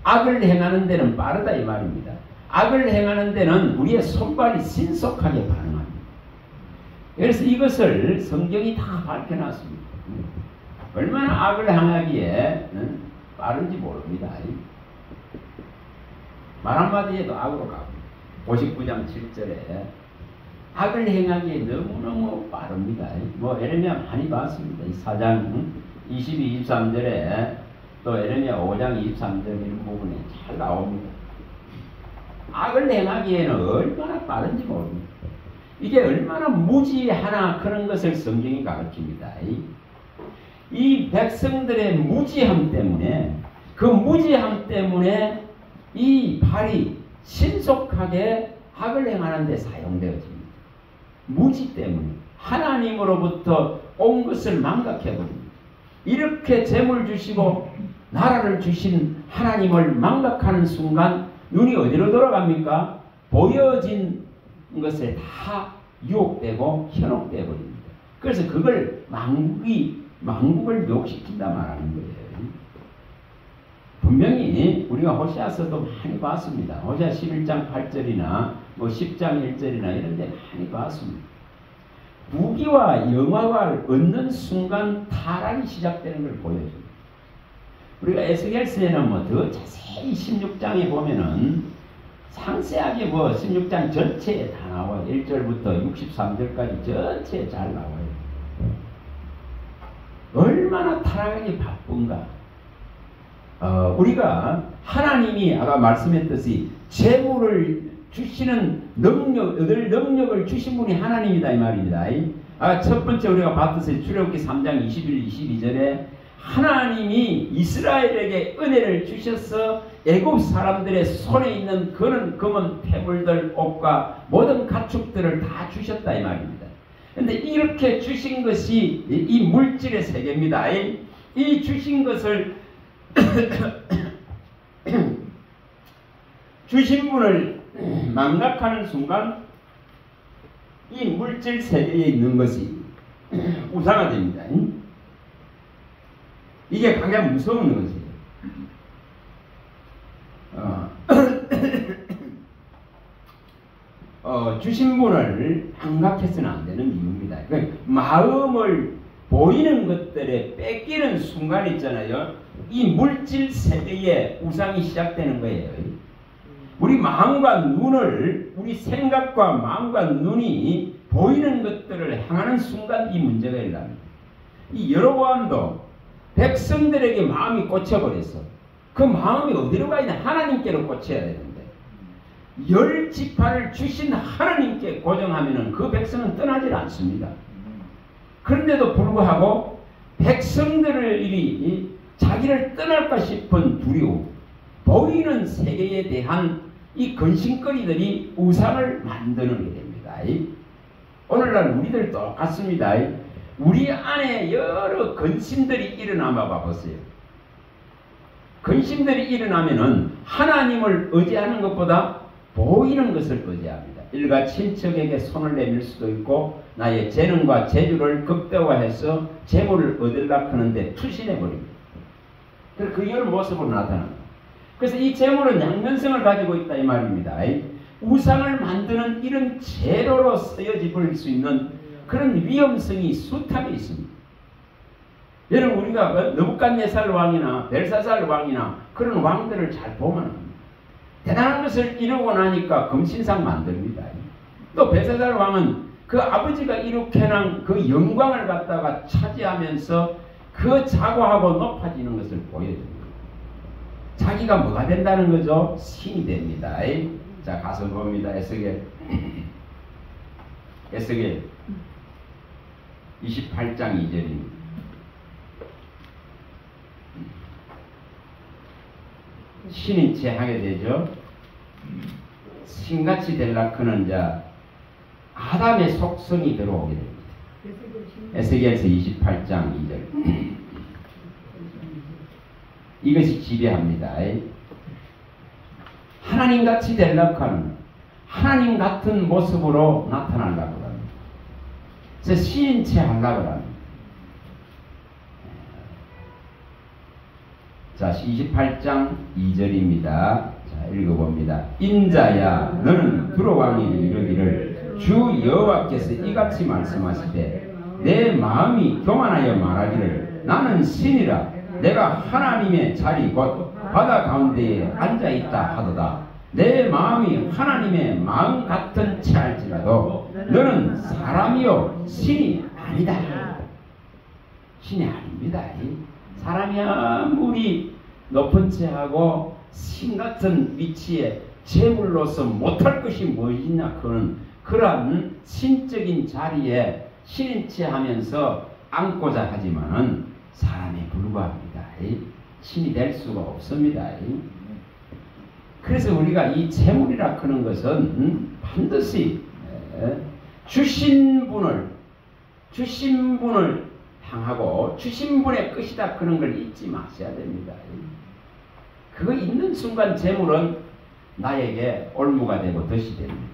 악을 행하는 데는 빠르다 이 말입니다. 악을 행하는 데는 우리의 손발이 신속하게 반응합니다. 그래서 이것을 성경이 다 밝혀놨습니다. 얼마나 악을 행하기에 빠른지 모릅니다. 말 한마디에도 악으로 가고 59장 7절에 악을 행하기에 너무너무 빠릅니다. 뭐 에레미야 많이 봤습니다. 이 4장 22, 23절에 또 에레미야 5장 23절 이런 부분에 잘 나옵니다. 악을 행하기에는 얼마나 빠른지 모릅니다. 이게 얼마나 무지하나 그런 것을 성경이 가르칩니다. 이 백성들의 무지함 때문에 그 무지함 때문에 이 발이 신속하게 악을 행하는 데 사용되어집니다. 무지 때문에 하나님으로부터 온 것을 망각해버립니다. 이렇게 재물 주시고 나라를 주신 하나님을 망각하는 순간 눈이 어디로 돌아갑니까? 보여진 것에 다 유혹되고 현혹되어 버립니다. 그래서 그걸 망국을 유혹시킨다 말하는 거예요. 분명히 우리가 호세아서도 많이 봤습니다. 호세아 11장 8절이나 뭐 10장 1절이나 이런 데 많이 봤습니다. 부귀와 영화를 얻는 순간 타락이 시작되는 걸 보여줍니다. 우리가 에스겔서에는 뭐 더 자세히 16장에 보면은 상세하게 뭐 16장 전체에 다 나와요. 1절부터 63절까지 전체에 잘 나와요. 얼마나 타락하기 바쁜가. 우리가 하나님이 아까 말씀했듯이 재물을 주시는 얻을 능력을 주신 분이 하나님이다 이 말입니다. 첫 번째 우리가 봤듯이 출애굽기 3장 21, 22절에 하나님이 이스라엘에게 은혜를 주셔서 애굽 사람들의 손에 있는 금은 패물들, 옷과 모든 가축들을 다 주셨다 이 말입니다. 그런데 이렇게 주신 것이 이 물질의 세계입니다. 이 주신 것을 주신 분을 망각하는 순간 이 물질 세계에 있는 것이 우상화됩니다. 이게 가장 무서운 것이에요. 주신 분을 망각해서는 안 되는 이유입니다. 그러니까 마음을 보이는 것들에 뺏기는 순간 있잖아요. 이 물질 세계에 우상이 시작되는 거예요. 우리 마음과 눈을, 우리 생각과 마음과 눈이 보이는 것들을 향하는 순간 이 문제가 일어납니다. 이 여로보암도 백성들에게 마음이 꽂혀버렸어. 그 마음이 어디로 가 있나? 하나님께로 꽂혀야 되는데 10지파를 주신 하나님께 고정하면은 그 백성은 떠나질 않습니다. 그런데도 불구하고 백성들이 자기를 떠날까 싶은 두려움, 보이는 세계에 대한 이 근심거리들이 우상을 만드는 게 됩니다. 오늘날 우리들 똑같습니다. 우리 안에 여러 근심들이 일어나봐 봐보세요. 근심들이 일어나면은 하나님을 의지하는 것보다 보이는 것을 의지합니다. 일가 친척에게 손을 내밀 수도 있고 나의 재능과 재주를 극대화해서 재물을 얻으려고 하는데 투신해버립니다. 그래서 그 이런 모습으로 나타납니다. 그래서 이 재물은 양면성을 가지고 있다 이 말입니다. 우상을 만드는 이런 재료로 쓰여질 수 있는 그런 위험성이 숱하게 있습니다. 여러분 우리가 느부갓네살 왕이나 벨사살 왕이나 그런 왕들을 잘 보면 대단한 것을 이루고 나니까 금신상 만듭니다. 또 벨사살 왕은 그 아버지가 이룩해난 그 영광을 갖다가 차지하면서 그 자고하고 높아지는 것을 보여줍니다. 자기가 뭐가 된다는 거죠? 신이 됩니다. 자 가서 봅니다. 에스겔 28장 2절입니다. 신인 채 하게 되죠. 신같이 될라크는 자 아담의 속성이 들어오게 됩니다. 에스겔서 28장 2절 이것이 지배합니다. 하나님같이 되려고 하는 하나님 같은 모습으로 나타나려고 합니다. 그래서 시인체 하려고 합니다. 자 28장 2절입니다. 자 읽어봅니다. 인자야 너는 두로왕이 이르기를 주 여호와께서 이같이 말씀하시되 내 마음이 교만하여 말하기를 나는 신이라 내가 하나님의 자리 곧 바다 가운데에 앉아있다 하도다. 내 마음이 하나님의 마음 같은 채할지라도 너는 사람이요 신이 아니다. 신이 아닙니다. 사람이 아무리 높은 채하고 신 같은 위치에 재물로서 못할 것이 무엇이냐 그런 신적인 자리에 신인 채하면서 앉고자 하지만은 사람에 불과합니다. 신이 될 수가 없습니다. 그래서 우리가 이 재물이라 하는 것은 반드시 주신 분을 향하고 주신 분의 끝이다 그런 걸 잊지 마셔야 됩니다. 그거 있는 순간 재물은 나에게 올무가 되고 덫이 됩니다.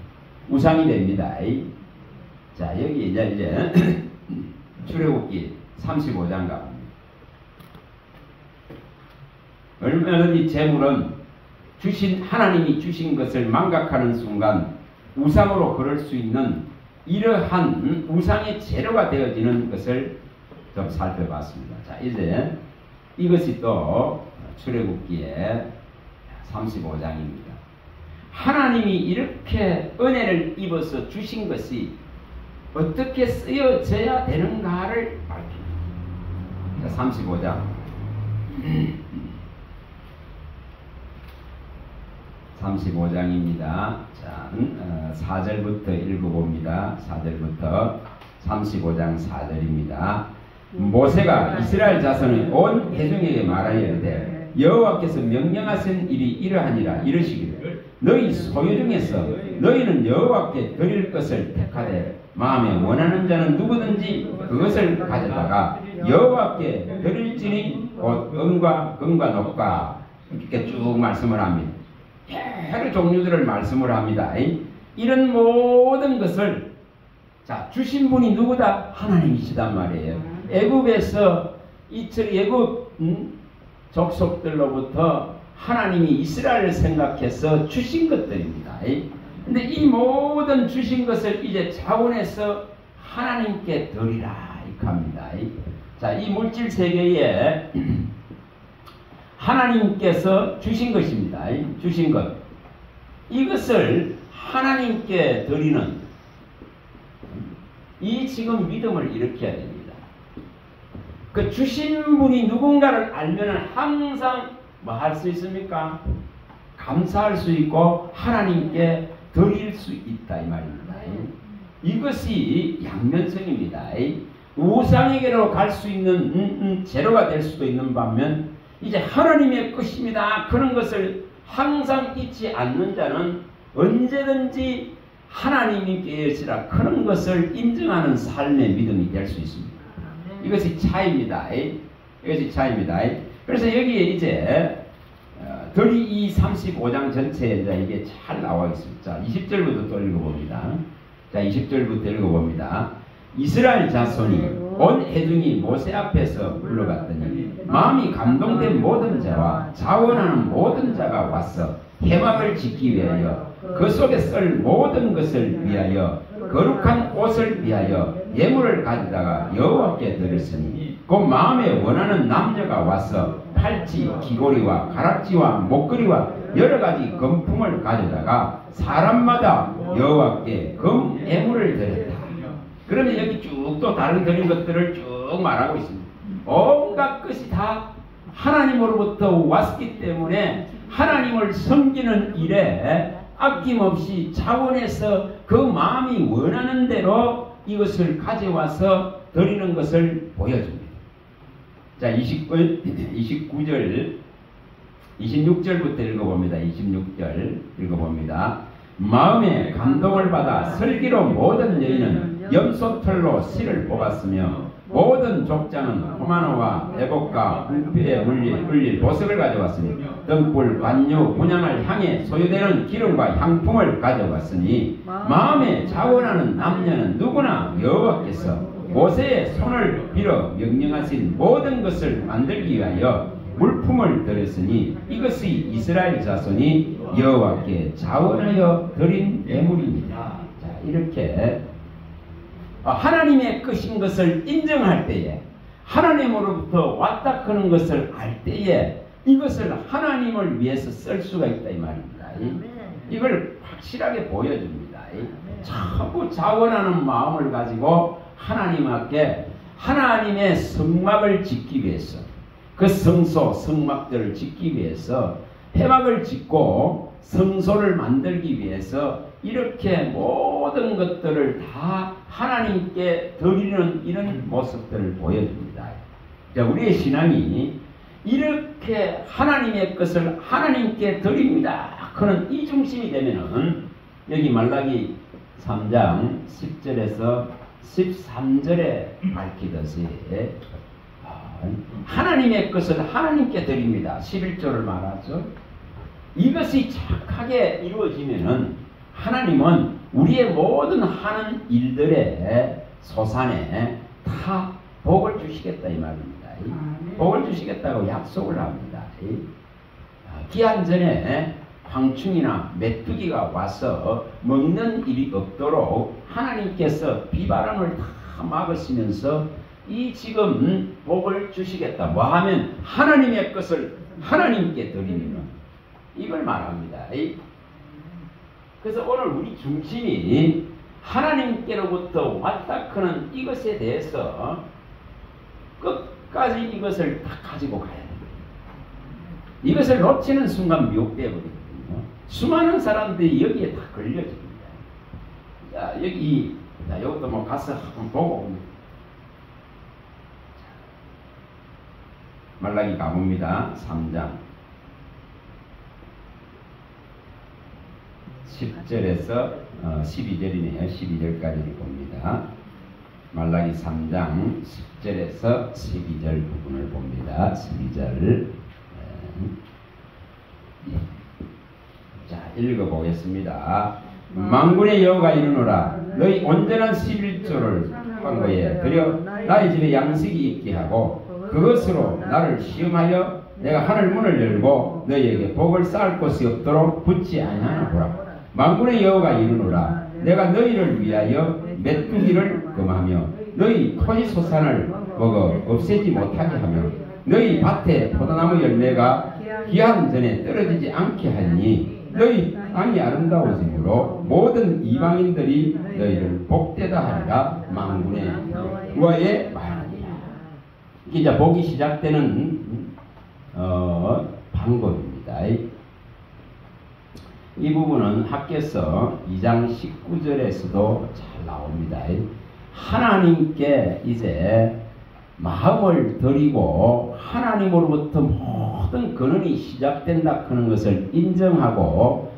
우상이 됩니다. 자 여기 이제 출애굽기 35장 가봅니다. 얼마든지 재물은 하나님이 주신 것을 망각하는 순간 우상으로 그럴 수 있는 이러한 우상의 재료가 되어지는 것을 좀 살펴봤습니다. 자, 이제 이것이 또 출애굽기의 35장입니다. 하나님이 이렇게 은혜를 입어서 주신 것이 어떻게 쓰여져야 되는가를 밝힙니다. 35장 35장입니다. 자, 4절부터 읽어봅니다. 4절부터 35장 4절입니다. 모세가 이스라엘 자손의 온 회중에게 말하여 이르되 여호와께서 명령하신 일이 이러하니라. 이르시기를 너희 소유 중에서 너희는 여호와께 드릴 것을 택하되 마음에 원하는 자는 누구든지 그것을 가져다가 여호와께 드릴지니 곧 은과 금과 녹과 이렇게 쭉 말씀을 합니다. 여러 종류들을 말씀을 합니다. 이런 모든 것을 자 주신 분이 누구다? 하나님이시단 말이에요. 애굽에서 애굽 족속들로부터 하나님이 이스라엘을 생각해서 주신 것들입니다. 근데 이 모든 주신 것을 이제 자원해서 하나님께 드리라 이렇게 합니다. 자, 이 물질 세계에 하나님께서 주신 것입니다. 주신 것. 이것을 하나님께 드리는 이 지금 믿음을 일으켜야 됩니다. 그 주신 분이 누군가를 알면 항상 뭐 할 수 있습니까? 감사할 수 있고 하나님께 드릴 수 있다 이 말입니다. 이것이 양면성입니다. 우상에게로 갈 수 있는 재료가 될 수도 있는 반면 이제 하나님의 것입니다. 그런 것을 항상 잊지 않는 자는 언제든지 하나님이 계시라 그런 것을 인정하는 삶의 믿음이 될 수 있습니다. 이것이 차이입니다. 이것이 차이입니다. 그래서 여기에 이제 이 35장 전체에 이제 이게 잘 나와 있습니다. 자, 20절부터 또 읽어봅니다. 자, 20절부터 읽어봅니다. 이스라엘 자손이 온 회중이 모세 앞에서 불러갔더니 마음이 감동된 모든 자와 자원하는 모든 자가 와서 회막을 짓기 위하여 그 속에 쓸 모든 것을 위하여 거룩한 옷을 위하여 예물을 가져다가 여호와께 드렸으니 그 마음에 원하는 남녀가 와서 팔찌, 귀고리와 가락지와 목걸이와 여러가지 금품을 가져다가 사람마다 여호와께 금 예물을 드렸다. 그러면 여기 쭉 또 다른 드린 것들을 쭉 말하고 있습니다. 온갖 것이 다 하나님으로부터 왔기 때문에 하나님을 섬기는 일에 아낌없이 자원해서 그 마음이 원하는 대로 이것을 가져와서 드리는 것을 보여줍니다. 자, 29절 26절부터 읽어봅니다. 26절 읽어봅니다. 마음에 감동을 받아 슬기로 모든 여인은 염소털로 실을 뽑았으며 모든 족장은 호마노와 애복과 궁피에 물릴 보석을 가져왔으니 등불, 관유, 분향을 향해 소유되는 기름과 향품을 가져왔으니 마음에 자원하는 남녀는 누구나 여호와께서 모세의 손을 빌어 명령하신 모든 것을 만들기 위하여 물품을 드렸으니 이것이 이스라엘 자손이 여호와께 자원하여 드린 예물입니다. 자, 이렇게 하나님의 것인 것을 인정할 때에 하나님으로부터 왔다 그런 것을 알 때에 이것을 하나님을 위해서 쓸 수가 있다 이 말입니다. 이걸 확실하게 보여줍니다. 전부 자원하는 마음을 가지고 하나님 앞에 하나님의 성막을 짓기 위해서 그 성소, 성막들을 짓기 위해서 회막을 짓고 성소를 만들기 위해서 이렇게 모든 것들을 다 하나님께 드리는 이런 모습들을 보여줍니다. 자, 우리의 신앙이 이렇게 하나님의 것을 하나님께 드립니다. 그런 이 중심이 되면은 여기 말라기 3장 10절에서 13절에 밝히듯이 하나님의 것을 하나님께 드립니다. 11절을 말하죠. 이것이 착하게 이루어지면은 하나님은 우리의 모든 하는 일들의 소산에 다 복을 주시겠다 이 말입니다. 복을 주시겠다고 약속을 합니다. 기한 전에 황충이나 메뚜기가 와서 먹는 일이 없도록 하나님께서 비바람을 다 막으시면서 이 지금 복을 주시겠다. 뭐하면 하나님의 것을 하나님께 드리는 이걸 말합니다. 그래서 오늘 우리 중심이 하나님께로부터 왔다 크는 이것에 대해서 끝까지 이것을 다 가지고 가야 돼요. 이것을 놓치는 순간 미혹되어버리거든요. 수많은 사람들이 여기에 다 걸려집니다. 자, 여기, 자, 이것도 뭐 가서 한번 보고 옵니다. 말라기 가봅니다. 3장 10절에서 12절이네요. 12절까지를 봅니다. 말라기 3장 10절에서 12절 부분을 봅니다. 12절. 자, 읽어보겠습니다. 만군의 여호와가 이르노라. 너희 온전한 11조를 한 거에 드려 나의 집에 양식이 있게 하고 그것으로 나를 시험하여 내가 하늘 문을 열고 너희에게 복을 쌓을 곳이 없도록 붙지 아니하나 보라. 만군의 여호와가 이르노라. 내가 너희를 위하여 메뚜기를 금하며 너희 토지 소산을 먹어 없애지 못하게 하며 너희 밭에 포도나무 열매가 기한 전에 떨어지지 않게 하니 너희 땅이 아름다워지므로 모든 이방인들이 너희를 복되다 하리라. 만군의 여호와의 말이니라. 이제 복이 시작되는 방법입니다. 이 부분은 학개서 2장 19절에서도 잘 나옵니다. 하나님께 이제 마음을 드리고 하나님으로부터 모든 근원이 시작된다 하는 것을 인정하고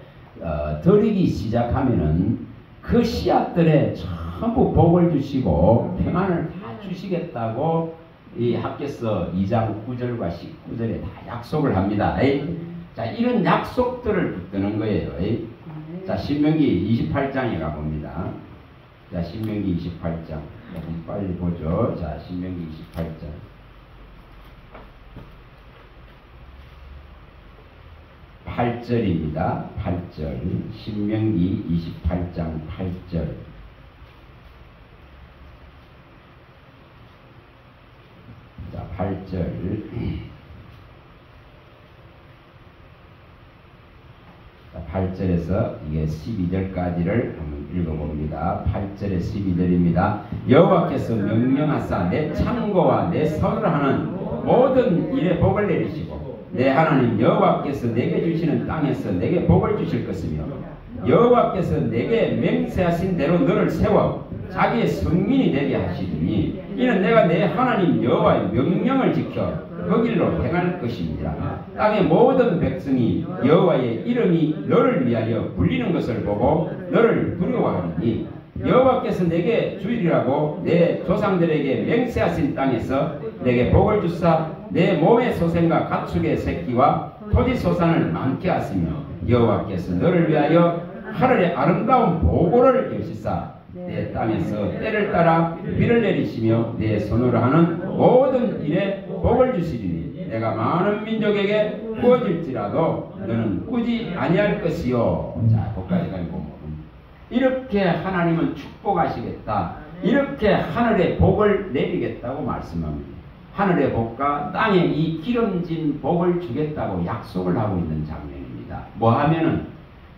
드리기 시작하면은 그 씨앗들에 전부 복을 주시고 평안을 다 주시겠다고 이 학개서 2장 9절과 19절에 다 약속을 합니다. 자, 이런 약속들을 붙드는 거예요. 자, 신명기 28장에 가봅니다. 자, 신명기 28장. 조금 빨리 보죠. 자, 신명기 28장. 8절입니다. 8절. 신명기 28장 8절. 자, 8절. 자, 8절에서 이게 12절까지를 한번 읽어봅니다. 8절에 12절입니다. 여호와께서 명령하사 내 창고와 내 손으로 하는 모든 일에 복을 내리시고 내 하나님 여호와께서 내게 주시는 땅에서 내게 복을 주실 것이며 여호와께서 내게 맹세하신 대로 너를 세워 자기의 성민이 되게 하시리니 이는 내가 내 하나님 여호와의 명령을 지켜 그 길로 행할 것입니다. 땅의 모든 백성이 여호와의 이름이 너를 위하여 불리는 것을 보고 너를 두려워하리니 여호와께서 내게 주리라고 내 조상들에게 맹세하신 땅에서 내게 복을 주사 내 몸의 소생과 가축의 새끼와 토지 소산을 많게 하시며 여호와께서 너를 위하여 하늘의 아름다운 보고를 여시사 내 땅에서 때를 따라 비를 내리시며 내 손으로 하는 모든 일에 복을 주시리니 내가 많은 민족에게 구워질지라도 너는 꾸지 아니할 것이요. 자, 거기까지 보면 이렇게 하나님은 축복하시겠다. 이렇게 하늘의 복을 내리겠다고 말씀합니다. 하늘의 복과 땅에 이 기름진 복을 주겠다고 약속을 하고 있는 장면입니다. 뭐하면은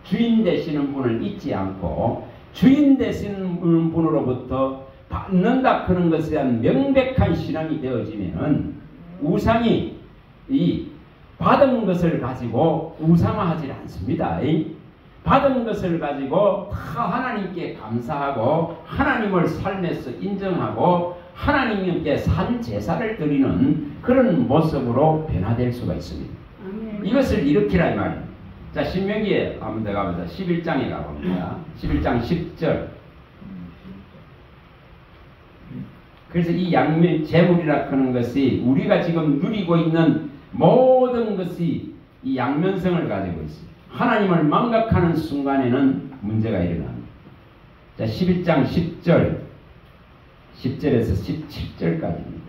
주인 되시는 분을 잊지 않고 주인 되시는 분으로부터 받는다 하는 것에 대한 명백한 신앙이 되어지면은 우상이 이 받은 것을 가지고 우상화하지 않습니다. 받은 것을 가지고 다 하나님께 감사하고 하나님을 삶에서 인정하고 하나님께 산 제사를 드리는 그런 모습으로 변화될 수가 있습니다. 이것을 일으키라 이 말입니다. 자, 신명기에 한번 더 가보자. 11장에 가봅니다. 11장 10절. 그래서 이 양면 재물이라 하는 것이 우리가 지금 누리고 있는 모든 것이 이 양면성을 가지고 있습니다. 하나님을 망각하는 순간에는 문제가 일어납니다. 자, 11장 10절. 10절에서 17절까지입니다.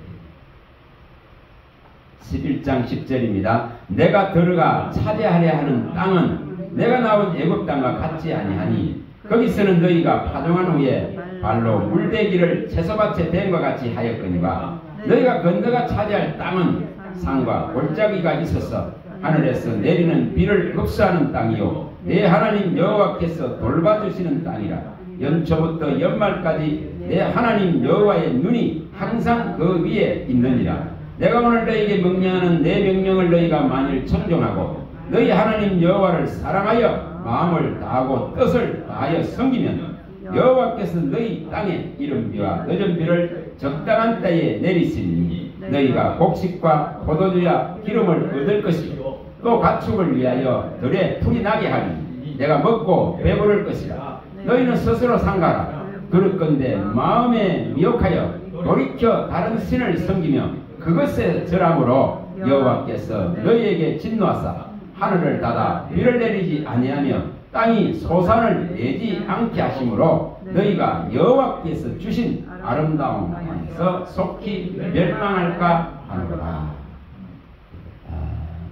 11장 10절입니다. 내가 들어가 차지하려 하는 땅은 내가 나온 애굽 땅과 같지 아니하니 거기서는 너희가 파종한 후에 발로 물대기를 채소밭에 댄과 같이 하였거니와 너희가 건너가 차지할 땅은 산과 골짜기가 있어서 하늘에서 내리는 비를 흡수하는 땅이요 내 하나님 여호와께서 돌봐주시는 땅이라. 연초부터 연말까지 내 하나님 여호와의 눈이 항상 그 위에 있느니라. 내가 오늘 너희에게 명령하는 내 명령을 너희가 만일 청종하고 너희 하나님 여호와를 사랑하여 마음을 다하고 뜻을 다하여 섬기면 여호와께서 너희 땅에 이른비와 늦은 비를 적당한 때에 내리시니 너희가 곡식과 포도주와 기름을 얻을 것이요 또 가축을 위하여 들에 풀이 나게 하니 내가 먹고 배부를 것이라. 너희는 스스로 상가라. 그럴건대 마음에 미혹하여 돌이켜 다른 신을 섬기며 그것에 절함으로 여호와께서 너희에게 진노하사 하늘을 닫아 비를 내리지 아니하며 땅이 소산을 내지 않게 하심으로 너희가 여호와께서 주신 아름다운 땅에서 속히 멸망할까 하노라.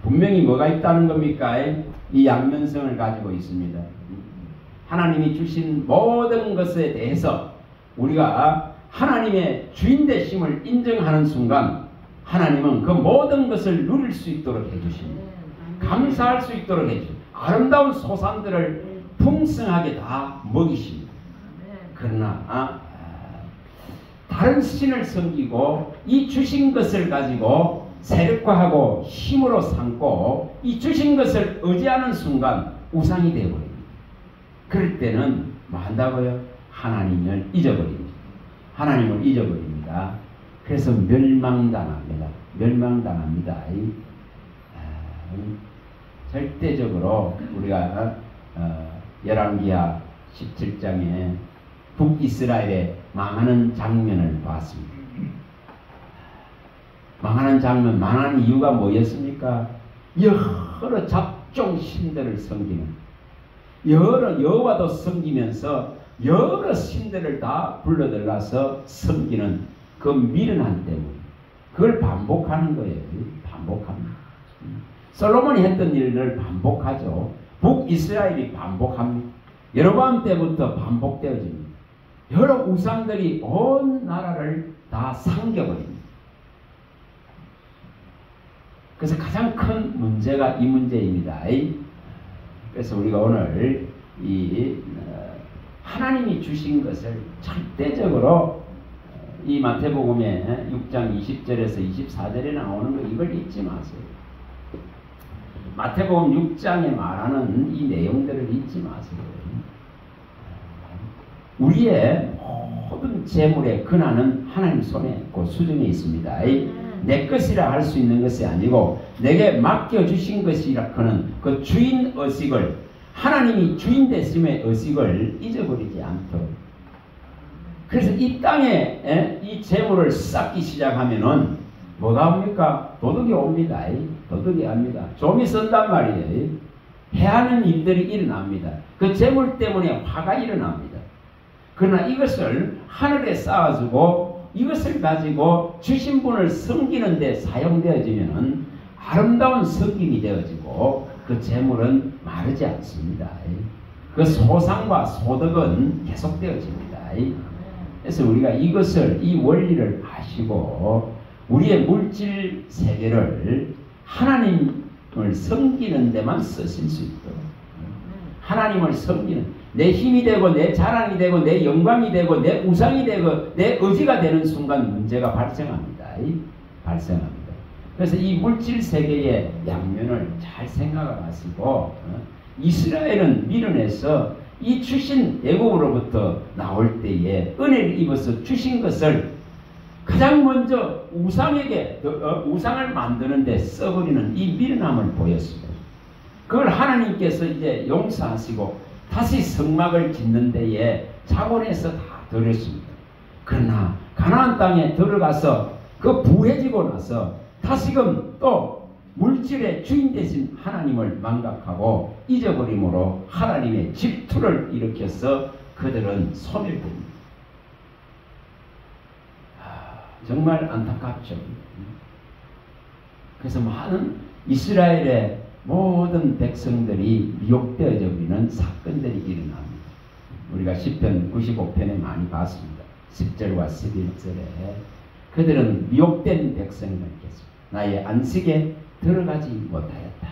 분명히 뭐가 있다는 겁니까? 이 양면성을 가지고 있습니다. 하나님이 주신 모든 것에 대해서 우리가 하나님의 주인 되심을 인정하는 순간 하나님은 그 모든 것을 누릴 수 있도록 해주십니다. 감사할 수 있도록 해주십니다. 아름다운 소산들을 풍성하게 다 먹이십니다. 그러나 다른 신을 섬기고 이 주신 것을 가지고 세력화하고 힘으로 삼고 이 주신 것을 의지하는 순간 우상이 되어버립니다. 그럴 때는 뭐 한다고요? 하나님을 잊어버립니다. 하나님을 잊어버립니다. 그래서 멸망당합니다. 멸망당합니다. 절대적으로 우리가 열왕기하 17장에 북이스라엘의 망하는 장면을 봤습니다. 망하는 장면, 망하는 이유가 뭐였습니까? 여러 잡종 신들을 섬기는, 여러 여호와도 섬기면서 여러 신들을 다 불러들여서 섬기는 그 미련한 때문에 그걸 반복하는 거예요. 반복합니다. 솔로몬이 했던 일을 반복하죠. 북이스라엘이 반복합니다. 여로보암 때부터 반복되어집니다. 여러 우상들이 온 나라를 다 삼켜버립니다. 그래서 가장 큰 문제가 이 문제입니다. 그래서 우리가 오늘 이 하나님이 주신 것을 절대적으로 이 마태복음의 6장 20절에서 24절에 나오는 거 이걸 잊지 마세요. 마태복음 6장에 말하는 이 내용들을 잊지 마세요. 우리의 모든 재물의 근원은 하나님 손에 있고 수중에 있습니다. 내 것이라 할 수 있는 것이 아니고 내게 맡겨주신 것이라 하는 그 주인 의식을, 하나님이 주인 되심의 의식을 잊어버리지 않도록. 그래서 이 땅에 이 재물을 쌓기 시작하면은 뭐가 옵니까? 도둑이 옵니다. 도둑이 합니다. 좀이 쓴단 말이에요. 해하는 일들이 일어납니다. 그 재물 때문에 화가 일어납니다. 그러나 이것을 하늘에 쌓아주고 이것을 가지고 주신 분을 섬기는 데 사용되어지면 아름다운 섬김이 되어지고 그 재물은 마르지 않습니다. 그 소상과 소득은 계속되어집니다. 그래서 우리가 이것을, 이 원리를 아시고 우리의 물질 세계를 하나님을 섬기는 데만 쓰실 수 있도록, 하나님을 섬기는, 내 힘이 되고 내 자랑이 되고 내 영광이 되고 내 우상이 되고 내 의지가 되는 순간 문제가 발생합니다. 발생합니다. 그래서 이 물질 세계의 양면을 잘 생각을 하시고, 이스라엘은 미련해서 이 주신 애국으로부터 나올 때에 은혜를 입어서 주신 것을 가장 먼저 우상에게, 우상을 만드는 데 써버리는 이 미련함을 보였습니다. 그걸 하나님께서 이제 용서하시고 다시 성막을 짓는 데에 자본해서 다 들였습니다. 그러나 가나안 땅에 들어가서 그 부해지고 나서 다시금 또 물질의 주인 되신 하나님을 망각하고 잊어버림으로 하나님의 질투를 일으켜서 그들은 소멸됩니다. 정말 안타깝죠. 그래서 많은 이스라엘의 모든 백성들이 미혹되어져 버리는 사건들이 일어납니다. 우리가 시편 95편에 많이 봤습니다. 10절과 11절에 그들은 미혹된 백성들께서 나의 안식에 들어가지 못하였다.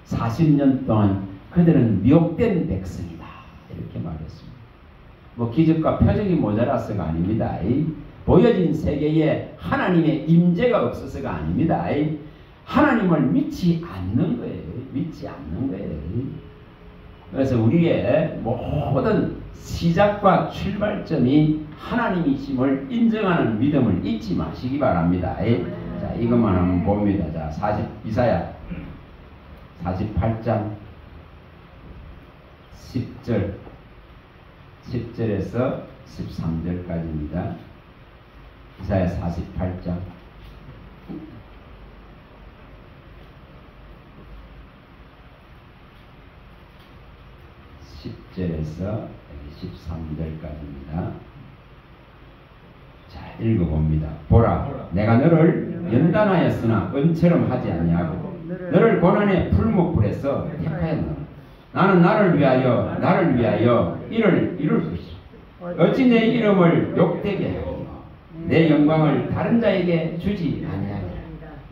40년 동안 그들은 미혹된 백성이다. 이렇게 말했습니다. 뭐 기적과 표적이 모자라서가 아닙니다. 보여진 세계에 하나님의 임재가 없어서가 아닙니다. 하나님을 믿지 않는 거예요. 믿지 않는 거예요. 그래서 우리의 모든 시작과 출발점이 하나님이심을 인정하는 믿음을 잊지 마시기 바랍니다. 자, 이것만 한번 봅니다. 자, 이사야 48장 10절에서 13절까지입니다. 이사야 48장 10절에서 13절까지입니다. 자, 읽어봅니다. 보라, 내가 너를 연단하였으나 은처럼 하지 아니하고 너를 고난의 풀목불에서 택하였노라. 나는 나를 위하여 이를 이룰 것이라. 어찌 내 이름을 욕되게 하리요. 내 영광을 다른 자에게 주지 아니하리라.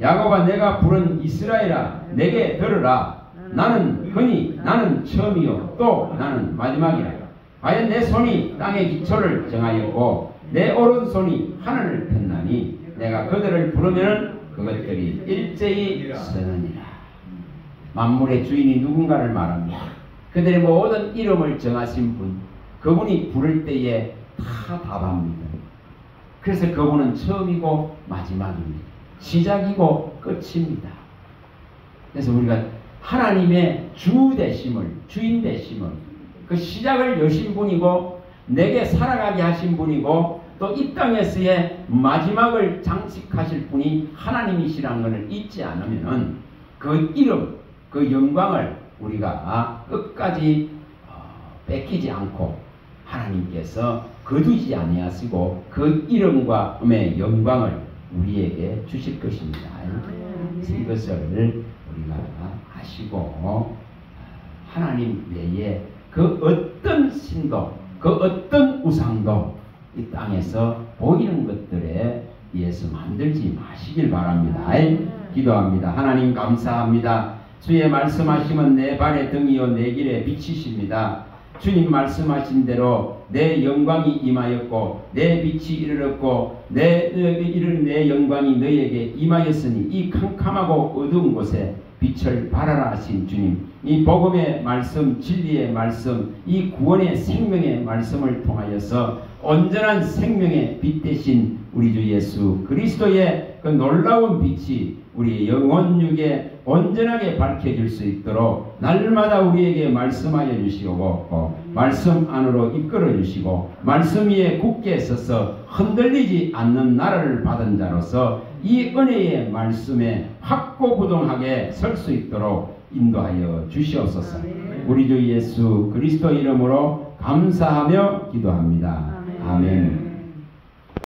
야곱아, 내가 부른 이스라엘아, 내게 들으라. 나는 흔히 나는 처음이요 또 나는 마지막이라. 과연 내 손이 땅의 기초를 정하였고 내 오른손이 하늘을 폈나니 내가 그들을 부르면 그것들이 일제히 서느니라. 만물의 주인이 누군가를 말합니다. 그들의 모든 이름을 정하신 분, 그분이 부를 때에 다 답합니다. 그래서 그분은 처음이고 마지막입니다. 시작이고 끝입니다. 그래서 우리가 하나님의 주 되심을, 주인 되심을, 그 시작을 여신 분이고 내게 살아가게 하신 분이고 또 이 땅에서의 마지막을 장식하실 분이 하나님이시라는 것을 잊지 않으면 그 이름, 그 영광을 우리가 끝까지 뺏기지 않고 하나님께서 거두지 아니하시고 그 이름과 음의 영광을 우리에게 주실 것입니다. 그래서 이것을 우리가 아시고 하나님 외에 그 어떤 신도, 그 어떤 우상도 이 땅에서 보이는 것들에 의해서 만들지 마시길 바랍니다. 기도합니다. 하나님 감사합니다. 주의 말씀하시면 내 발의 등이요 내 길에 빛이십니다. 주님 말씀하신 대로 내 영광이 임하였고 내 빛이 이르렀고 내 영광이 너에게 임하였으니 이 캄캄하고 어두운 곳에 빛을 발하라 하신 주님, 이 복음의 말씀, 진리의 말씀, 이 구원의 생명의 말씀을 통하여서 온전한 생명의 빛 되신 우리 주 예수 그리스도의 그 놀라운 빛이 우리 영혼육에 온전하게 밝혀질 수 있도록 날마다 우리에게 말씀하여 주시고 말씀 안으로 이끌어 주시고 말씀 위에 굳게 서서 흔들리지 않는 나라를 받은 자로서 이 은혜의 말씀에 확고부동하게 설 수 있도록 인도하여 주시옵소서. 우리 주 예수 그리스도 이름으로 감사하며 기도합니다. 아멘.